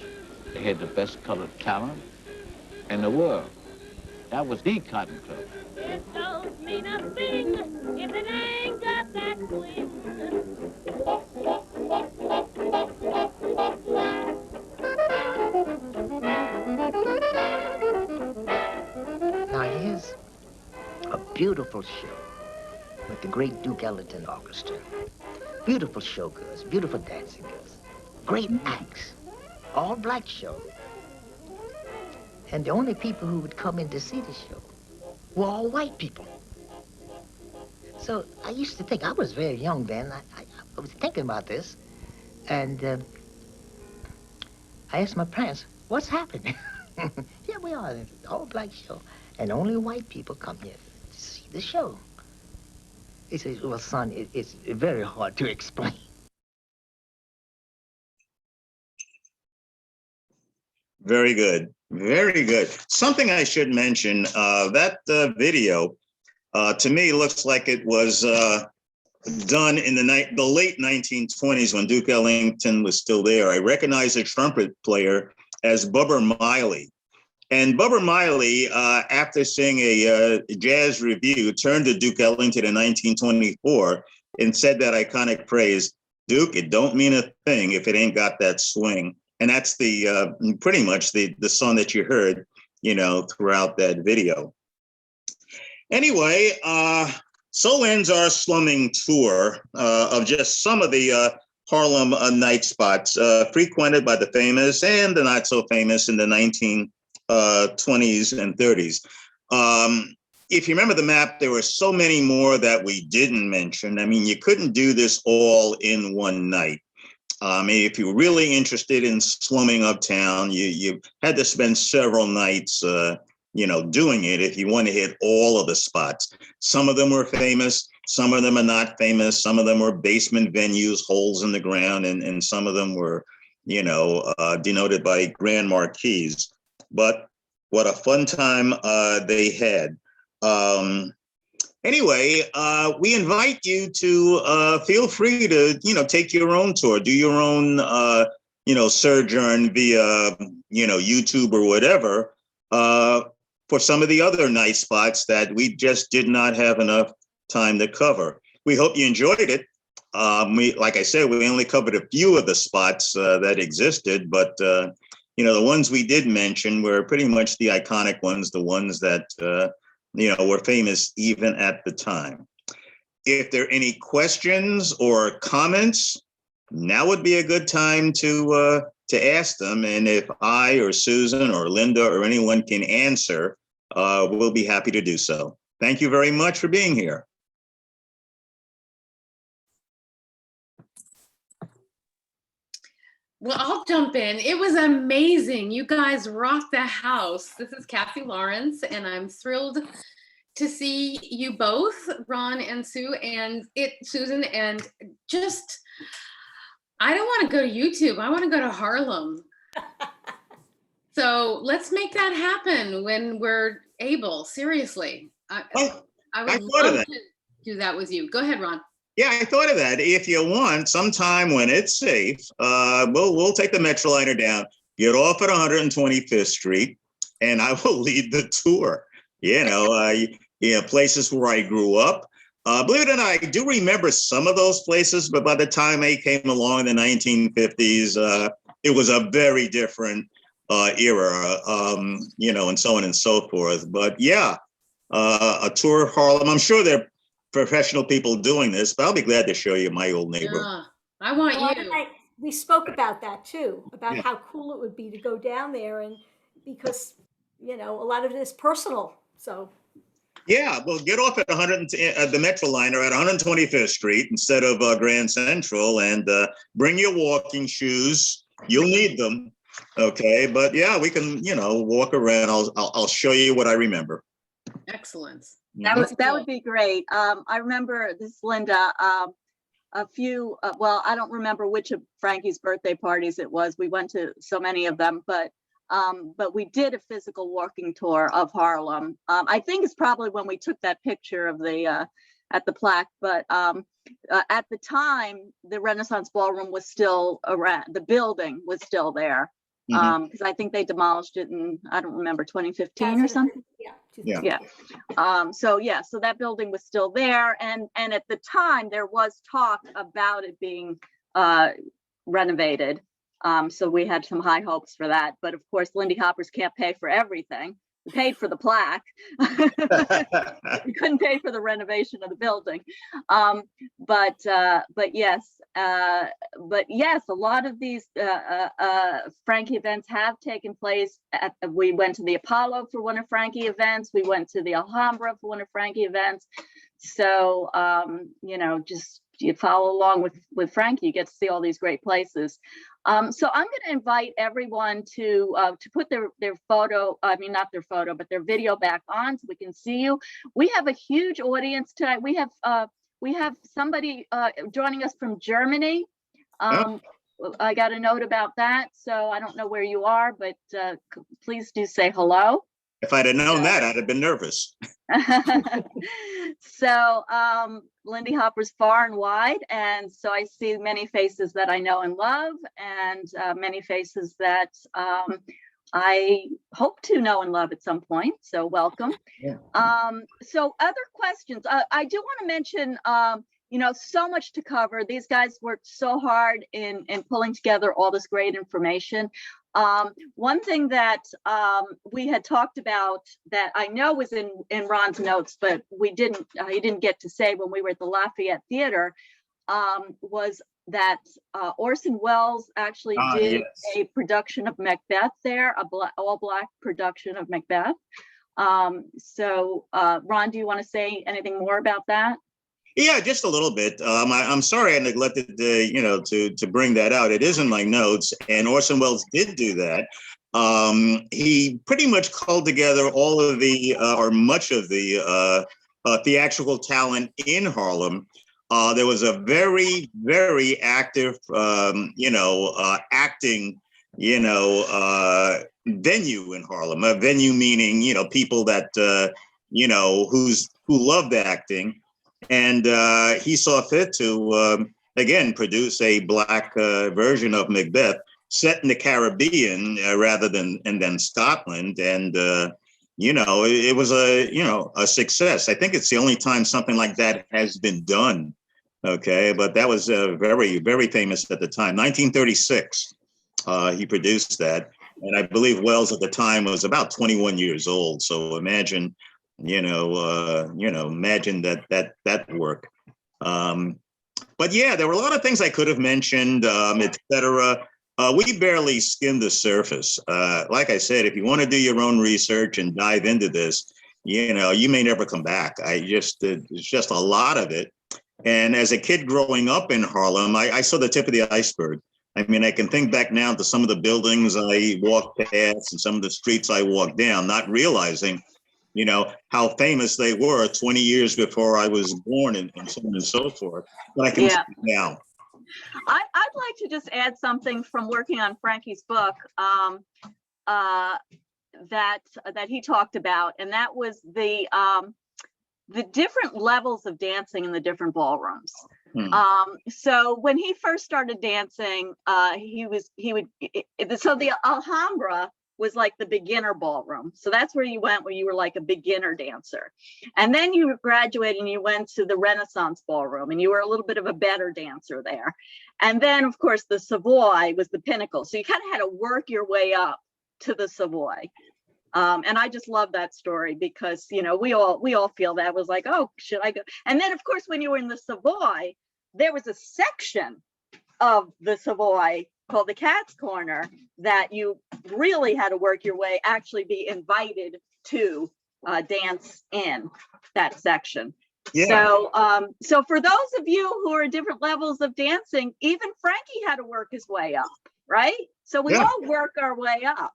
They had the best colored talent in the world. That was the Cotton Club. It don't mean a thing if it ain't got that swing. Now here's a beautiful show with the great Duke Ellington Orchestra. Beautiful showgirls, beautiful dancing girls, great acts, all black show. And the only people who would come in to see the show were all white people. So I used to think, I was very young then, I was thinking about this, and I asked my parents, what's happening? Here we are, all black show, and only white people come here to see the show. He says, well, son, it's very hard to explain. Very good. Very good. Something I should mention, that video, to me, looks like it was done in the late 1920s when Duke Ellington was still there. I recognize the trumpet player as Bubber Miley. And Bubber Miley, after seeing a jazz review, turned to Duke Ellington in 1924 and said that iconic phrase, Duke, it don't mean a thing if it ain't got that swing. And that's the pretty much the song that you heard, you know, throughout that video. Anyway, so ends our slumming tour of just some of the Harlem night spots frequented by the famous and the not so famous in the 1920s and 30s. If you remember the map, there were so many more that we didn't mention. I mean, you couldn't do this all in one night. If you were really interested in slumming Uptown, you had to spend several nights, doing it if you want to hit all of the spots. Some of them were famous, some of them are not famous, some of them were basement venues, holes in the ground, and some of them were, denoted by grand marquees. But what a fun time they had. Anyway, we invite you to feel free to, take your own tour, do your own, sojourn via, YouTube or whatever, for some of the other nice spots that we just did not have enough time to cover. We hope you enjoyed it. Like I said, we only covered a few of the spots that existed, but, the ones we did mention were pretty much the iconic ones, the ones that, were famous even at the time. If there are any questions or comments, now would be a good time to ask them. And if I or Susan or Linda or anyone can answer, we'll be happy to do so. Thank you very much for being here. Well, I'll jump in. It was amazing. You guys rocked the house. This is Kathy Lawrence, and I'm thrilled to see you both, Ron and Sue, and Susan, and just, I don't want to go to YouTube. I want to go to Harlem. So let's make that happen when we're able. Seriously, I would love to do that with you. Go ahead, Ron. Yeah, I thought of that. If you want, sometime when it's safe, we'll take the Metroliner down, get off at 125th Street, and I will lead the tour. Places where I grew up. Believe it or not, I do remember some of those places, but by the time I came along in the 1950s, it was a very different era, and so on and so forth. But yeah, a tour of Harlem. I'm sure there are professional people doing this, but I'll be glad to show you my old neighborhood. I want you. We spoke about that too, about how cool it would be to go down there, and because a lot of it is personal. So yeah, well, get off at the Metroliner at 125th Street instead of Grand Central, and bring your walking shoes. You'll need them. Okay, but yeah, we can walk around. I'll show you what I remember. Excellent. That would be great. I remember this, Linda, a few, I don't remember which of Frankie's birthday parties it was. We went to so many of them, but we did a physical walking tour of Harlem. I think it's probably when we took that picture of the at the plaque, but at the time, the Renaissance Ballroom was still around, the building was still there. Because I think they demolished it in, I don't remember, 2015 or something. Yeah. So that building was still there, and at the time there was talk about it being renovated. So we had some high hopes for that, but of course, Lindy Hoppers can't pay for everything. We paid for the plaque. We couldn't pay for the renovation of the building. But yes, a lot of these Frankie events have taken place. We went to the Apollo for one of Frankie events. We went to the Alhambra for one of Frankie events. So, just you follow along with Frankie, you get to see all these great places. So I'm going to invite everyone to put their photo, not their photo, but their video back on so we can see you. We have a huge audience tonight. We have somebody joining us from Germany. I got a note about that, so I don't know where you are, but please do say hello. If I'd have known that, I'd have been nervous. So Lindy Hopper's far and wide, and so I see many faces that I know and love, and many faces that I hope to know and love at some point. So welcome. Yeah. So other questions. I do want to mention, so much to cover. These guys worked so hard in pulling together all this great information. One thing that we had talked about that I know was in Ron's notes, but he didn't get to say when we were at the Lafayette Theater, was that Orson Welles actually did a production of Macbeth there, all-black production of Macbeth. So Ron, do you want to say anything more about that? Yeah, just a little bit. I'm sorry I neglected to bring that out. It is in my notes, and Orson Welles did do that. He pretty much called together all of the, or much of the theatrical talent in Harlem. There was a very, very active, acting, venue in Harlem. A venue meaning, people that, who loved acting. And he saw fit to, again, produce a black version of Macbeth set in the Caribbean rather than Scotland. And, it was a success. I think it's the only time something like that has been done. Okay, but that was very, very famous at the time. 1936, he produced that. And I believe Wells at the time was about 21 years old. So imagine, imagine that work. But yeah, there were a lot of things I could have mentioned, et cetera. We barely skimmed the surface. Like I said, if you want to do your own research and dive into this, you may never come back. It's just a lot of it. And as a kid growing up in Harlem, I saw the tip of the iceberg. I mean, I can think back now to some of the buildings I walked past and some of the streets I walked down, not realizing, how famous they were 20 years before I was born and so on and so forth. But I can see now. I'd like to just add something from working on Frankie's book that he talked about, and that was the different levels of dancing in the different ballrooms. So when he first started dancing, so the Alhambra was like the beginner ballroom. So that's where you went, where you were like a beginner dancer. And then you graduated and you went to the Renaissance ballroom and you were a little bit of a better dancer there. And then of course the Savoy was the pinnacle. So you kind of had to work your way up to the Savoy. And I just love that story because, we all feel that was like, oh, should I go? And then of course, when you were in the Savoy, there was a section of the Savoy called the Cat's Corner that you really had to work your way, actually be invited to dance in that section. Yeah. So for those of you who are at different levels of dancing, even Frankie had to work his way up, right? So we all work our way up.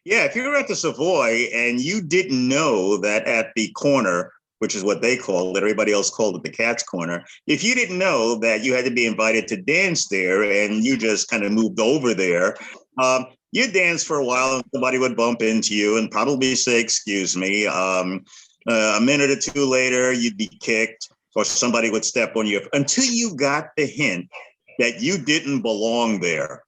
Yeah, if you were at the Savoy and you didn't know that at the corner, which is what they called it, everybody else called it the Cat's Corner, if you didn't know that you had to be invited to dance there and you just kind of moved over there, you'd dance for a while and somebody would bump into you and probably say, excuse me. A minute or two later, you'd be kicked or somebody would step on you until you got the hint that you didn't belong there.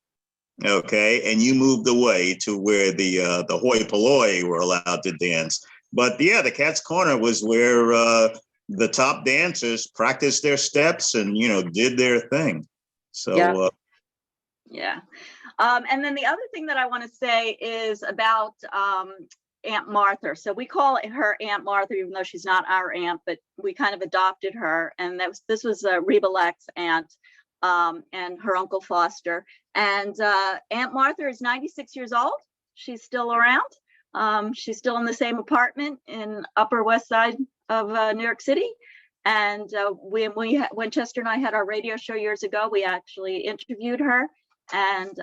Okay, and you moved away to where the hoi polloi were allowed to dance. But yeah, the Cat's Corner was where the top dancers practiced their steps and did their thing. So and then the other thing that I want to say is about Aunt Martha. So we call her Aunt Martha, even though she's not our aunt, but we kind of adopted her. And this was Reba Leck's aunt and her Uncle Foster. And Aunt Martha is 96 years old. She's still around. She's still in the same apartment in Upper West Side of New York City. And when Chester and I had our radio show years ago, we actually interviewed her. And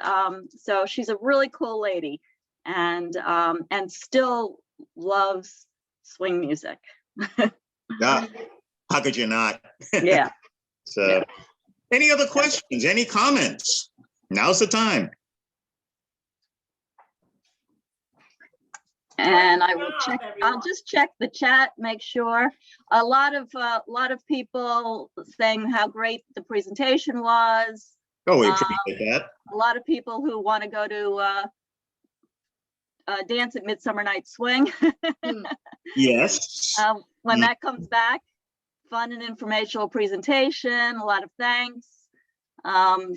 so she's a really cool lady and still loves swing music. Yeah. How could you not? Yeah. So any other questions, any comments? Now's the time. And I will check. I'll just check the chat, make sure. A lot of people saying how great the presentation was. Oh, we appreciate that. A lot of people who want to go to dance at Midsummer Night's Swing. Yes. When that comes back, fun and informational presentation. A lot of thanks.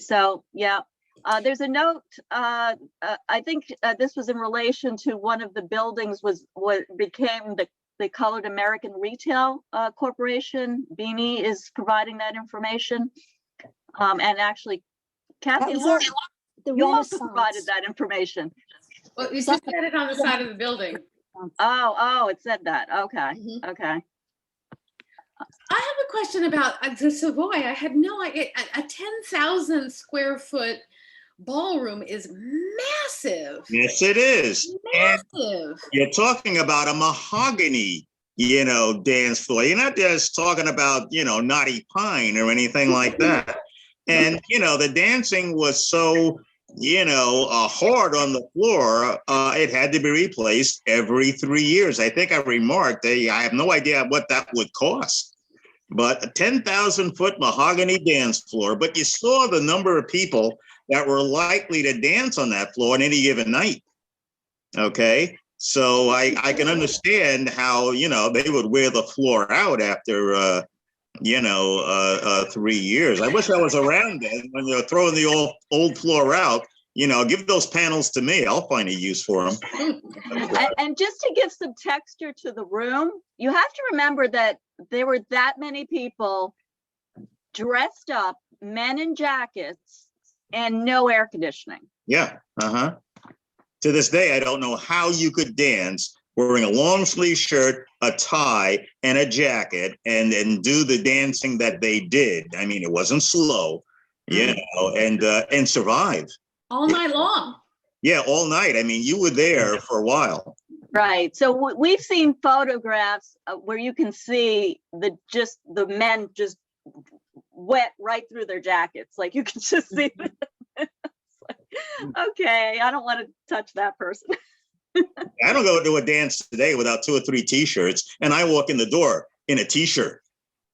So yeah. There's a note, I think this was in relation to one of the buildings was what became the Colored American Retail Corporation. Beanie is providing that information. And actually, Kathy, you also provided that information. Well, you just said it on the side of the building. Oh, it said that. Okay, okay. I have a question about the Savoy. I had no idea. A 10,000 square foot ballroom is massive. Yes, it is. Massive. And you're talking about a mahogany, dance floor. You're not just talking about, knotty pine or anything like that. And, the dancing was so, hard on the floor. It had to be replaced every 3 years. I think I remarked, I have no idea what that would cost. But a 10,000 foot mahogany dance floor. But you saw the number of people that were likely to dance on that floor on any given night. Okay, so I can understand how they would wear the floor out after 3 years. I wish I was around then when they were throwing the old floor out give those panels to me. I'll find a use for them. And just to give some texture to the room, you have to remember that there were that many people dressed up, men in jackets, and no air conditioning. Yeah. To this day, I don't know how you could dance wearing a long sleeve shirt, a tie, and a jacket, and do the dancing that they did. I mean, it wasn't slow, and survive. All night long. Yeah, all night. I mean, you were there for a while. Right. So we've seen photographs where you can see the men just wet right through their jackets. Like you can just see them. Okay, I don't want to touch that person. I don't go to a dance today without 2 or 3 t-shirts, and I walk in the door in a t-shirt,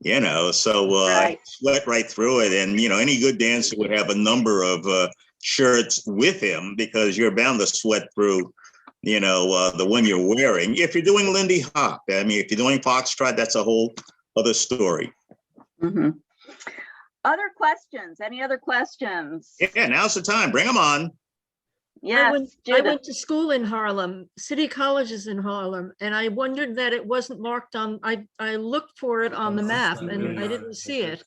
so I sweat right through it. And, any good dancer would have a number of shirts with him because you're bound to sweat through, the one you're wearing. If you're doing Lindy Hop, I mean, if you're doing Foxtrot, that's a whole other story. Mm-hmm. Other questions? Any other questions? Yeah, now's the time. Bring them on. Yes, I went to school in Harlem. City College is in Harlem, and I wondered that it wasn't marked on. I looked for it on the map, and I didn't see it.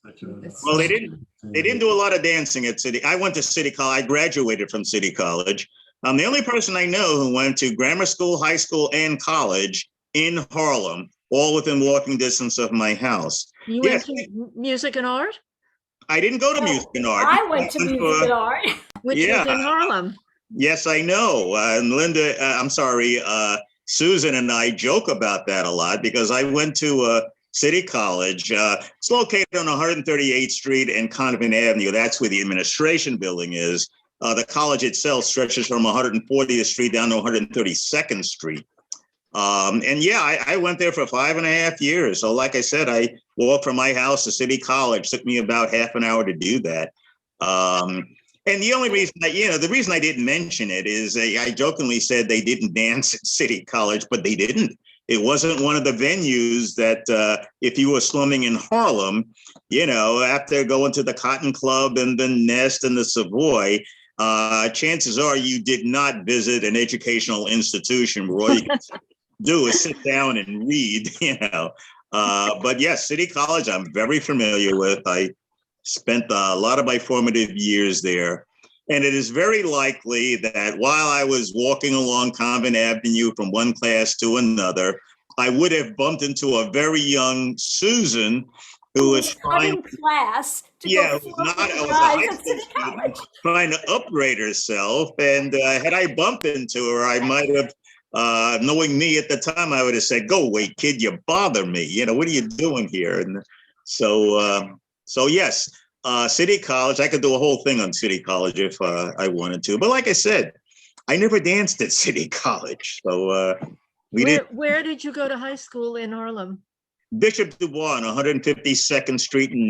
Well, they didn't do a lot of dancing at City. I went to City College. I graduated from City College. I'm the only person I know who went to grammar school, high school, and college in Harlem, all within walking distance of my house. You went to music and art? I didn't go to music and art. I went to music and art. Which was in Harlem. Yes, I know. And Linda, Susan and I joke about that a lot because I went to City College. It's located on 138th Street and Convent Avenue. That's where the administration building is. The college itself stretches from 140th Street down to 132nd Street. I went there for 5.5 years. So like I said, I walked from my house to City College. It took me about half an hour to do that. And the only reason the reason I didn't mention it is I jokingly said they didn't dance at City College, but they didn't. It wasn't one of the venues that if you were slumming in Harlem, after going to the Cotton Club and the Nest and the Savoy, chances are you did not visit an educational institution where all you can do is sit down and read, But yes, City College, I'm very familiar with. I spent a lot of my formative years there. And it is very likely that while I was walking along Convent Avenue from one class to another, I would have bumped into a very young Susan who was trying class to trying to upgrade herself. And had I bumped into her, I might have, knowing me at the time, I would have said, "Go away, kid, you bother me. What are you doing here?" And so yes, City College, I could do a whole thing on City College if I wanted to. But like I said, I never danced at City College. So Where did you go to high school in Harlem? Bishop Dubois on 152nd Street and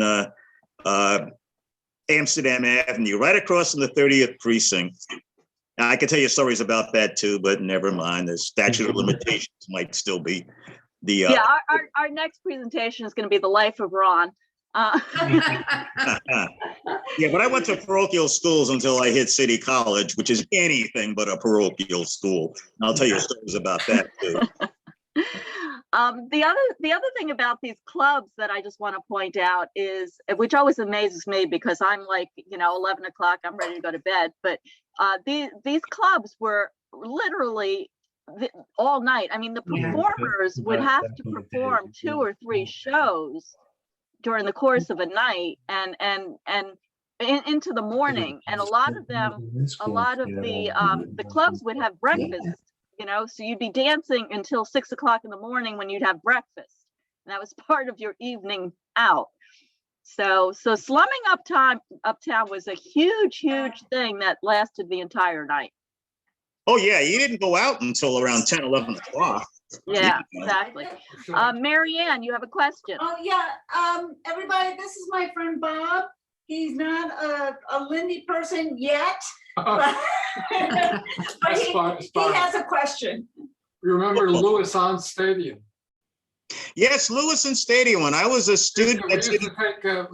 Amsterdam Avenue, right across from the 30th Precinct. Now, I could tell you stories about that too, but never mind. The statute of limitations might still be the... our next presentation is going to be the life of Ron. Yeah, but I went to parochial schools until I hit City College, which is anything but a parochial school. And I'll tell you stories about that too. The other thing about these clubs that I just want to point out is, which always amazes me because I'm like, 11 o'clock, I'm ready to go to bed. But these clubs were literally all night. I mean, the performers would have to perform 2 or 3 shows during the course of a night and into the morning. And a lot of the clubs would have breakfast, so you'd be dancing until 6 o'clock in the morning when you'd have breakfast. And that was part of your evening out. So slumming Uptown was a huge thing that lasted the entire night. Oh yeah, you didn't go out until around 10, 11 o'clock. Yeah, exactly. Marianne, you have a question. Oh yeah, everybody, this is my friend Bob. He's not a Lindy person yet, but he has a question. You remember Lewis on Stadium? Yes, Lewis and Stadium. When I was a student, we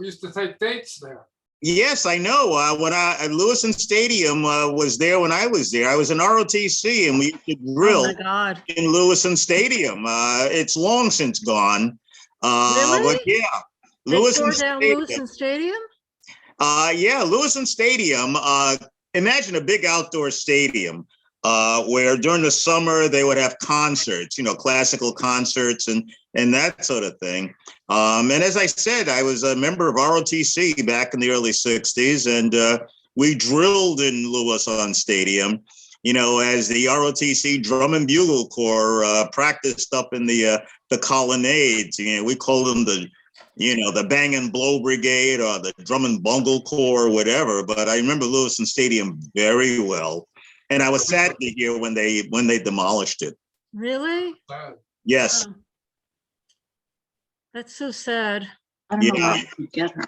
used to take dates there. Yes, I know. When Lewiston Stadium was there when I was there. I was in ROTC, and we used to Oh grill my God. in Lewiston Stadium. It's long since gone. Really? But yeah, They Lewiston tore down Stadium. Lewiston Stadium? Yeah, Lewiston Stadium. Imagine a big outdoor stadium where during the summer they would have concerts, classical concerts and that sort of thing. And as I said, I was a member of ROTC back in the early 60s, and we drilled in Lewiston Stadium, as the ROTC Drum and Bugle Corps practiced up in the colonnades. We called them the Bang and Blow Brigade or the Drum and Bungle Corps or whatever. But I remember Lewiston Stadium very well. And I was sad to hear when they demolished it. Really? Yes. Oh. That's so sad. I don't know why I get her.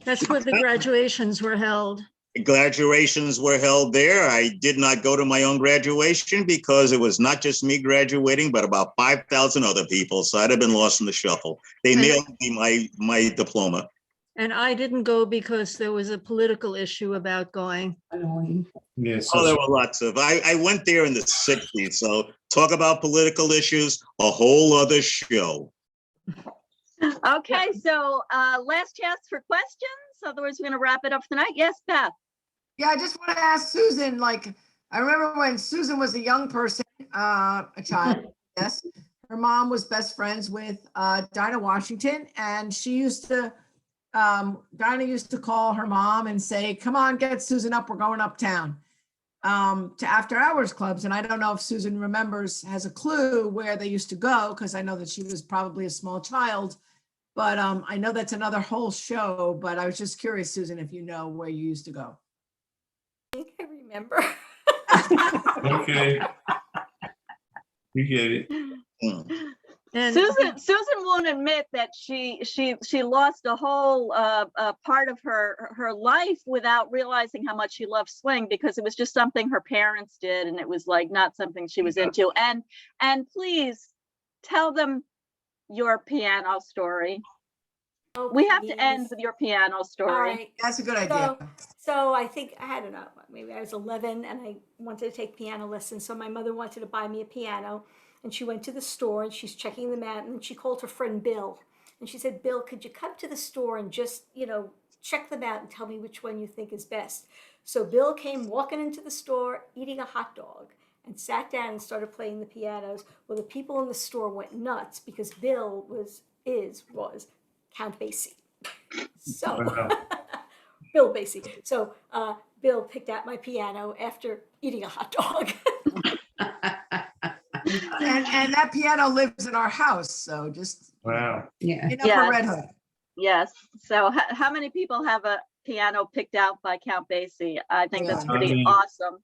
That's where the graduations were held. Graduations were held there. I did not go to my own graduation because it was not just me graduating, but about 5,000 other people. So I'd have been lost in the shuffle. They mailed me my diploma. And I didn't go because there was a political issue about going. Yes. Oh, there were lots of. I went there in the 60s. So talk about political issues, a whole other show. Okay, so last chance for questions. Otherwise, we're going to wrap it up for tonight. Yes, Beth. Yeah, I just want to ask Susan, I remember when Susan was a young person, a child, yes, her mom was best friends with Dinah Washington, and she used to, Dinah used to call her mom and say, come on, get Susan up, we're going uptown, to after hours clubs. And I don't know if Susan has a clue where they used to go, because I know that she was probably a small child. But I know that's another whole show, but I was just curious, Susan, if you know where you used to go. I think I remember. Okay. We get it. And Susan won't admit that she lost a whole part of her life without realizing how much she loved swing, because it was just something her parents did, and it was like not something she was into. And please tell them your piano story. Oh, we have to end with your piano story. All right. That's a good idea. So I think, I don't know, maybe I was 11 and I wanted to take piano lessons. So my mother wanted to buy me a piano, and she went to the store and she's checking them out, and she called her friend Bill. And she said, Bill, could you come to the store and just, check them out and tell me which one you think is best? So Bill came walking into the store, eating a hot dog, and sat down and started playing the pianos. Well, the people in the store went nuts because Bill was Count Basie. So Bill Basie. So Bill picked out my piano after eating a hot dog. and that piano lives in our house. So just wow. In Upper Red Hood. Yes. So how many people have a piano picked out by Count Basie? I think that's pretty awesome.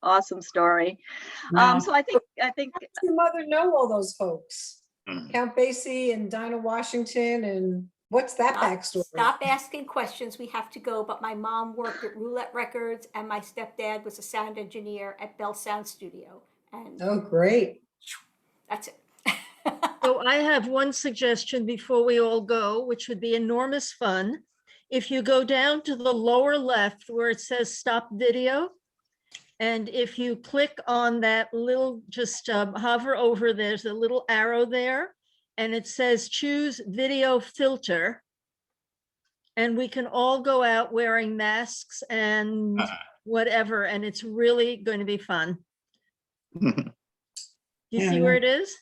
Awesome story. Wow. So I think How does your mother know all those folks? Count Basie and Dinah Washington, and what's that backstory? Stop asking questions. We have to go. But my mom worked at Roulette Records, and my stepdad was a sound engineer at Bell Sound Studio. And oh, great. That's it. So I have one suggestion before we all go, which would be enormous fun. If you go down to the lower left where it says stop video, and if you click on that little, just hover over, there's a little arrow there, and it says choose video filter. And we can all go out wearing masks and whatever, and it's really going to be fun. You see where it is?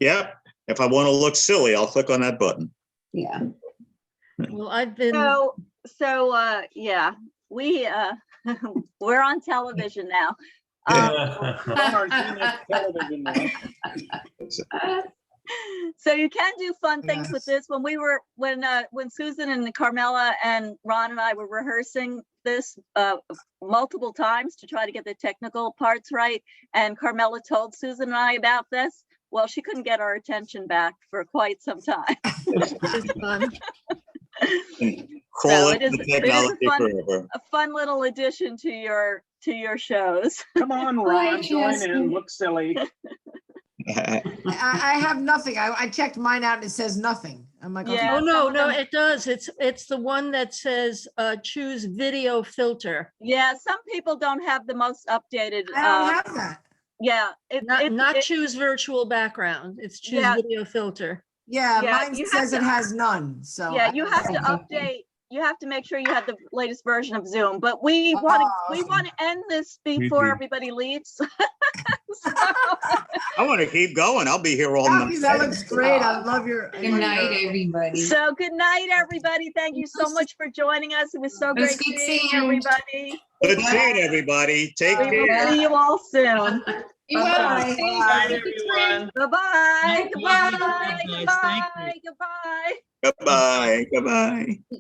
Yep. If I want to look silly, I'll click on that button. Yeah. Well, I've been. So yeah, we're on television now. So you can do fun things with this. When Susan and Carmela and Ron and I were rehearsing this multiple times to try to get the technical parts right, and Carmela told Susan and I about this, well, she couldn't get our attention back for quite some time. It's fun. So it is a fun little addition to your shows. Come on, Ron, join in, look silly. I have nothing. I checked mine out and it says nothing. I'm like, Yeah. Oh, no, some of no, them- it does. It's the one that says, choose video filter. Yeah, some people don't have the most updated. I don't have that. Yeah. Not choose virtual background. It's choose Yeah. video filter. Yeah, Yeah, mine you have says to- it has none, so. Yeah, I you don't have to know. update. You have to make sure you have the latest version of Zoom. But we want to end this before do. everybody leaves. I want to keep going. I'll be here all Kathy, night. that looks great. I love your. Good night, everybody. So good night, everybody. Thank you so much for joining us. It was so It was great good seeing seeing you. everybody. Good seeing everybody. Take We will care. see you all soon. You Bye-bye. Night, everyone. Bye-bye. Lovely Goodbye. job, guys. Thank you. Goodbye. Goodbye. Goodbye. Goodbye.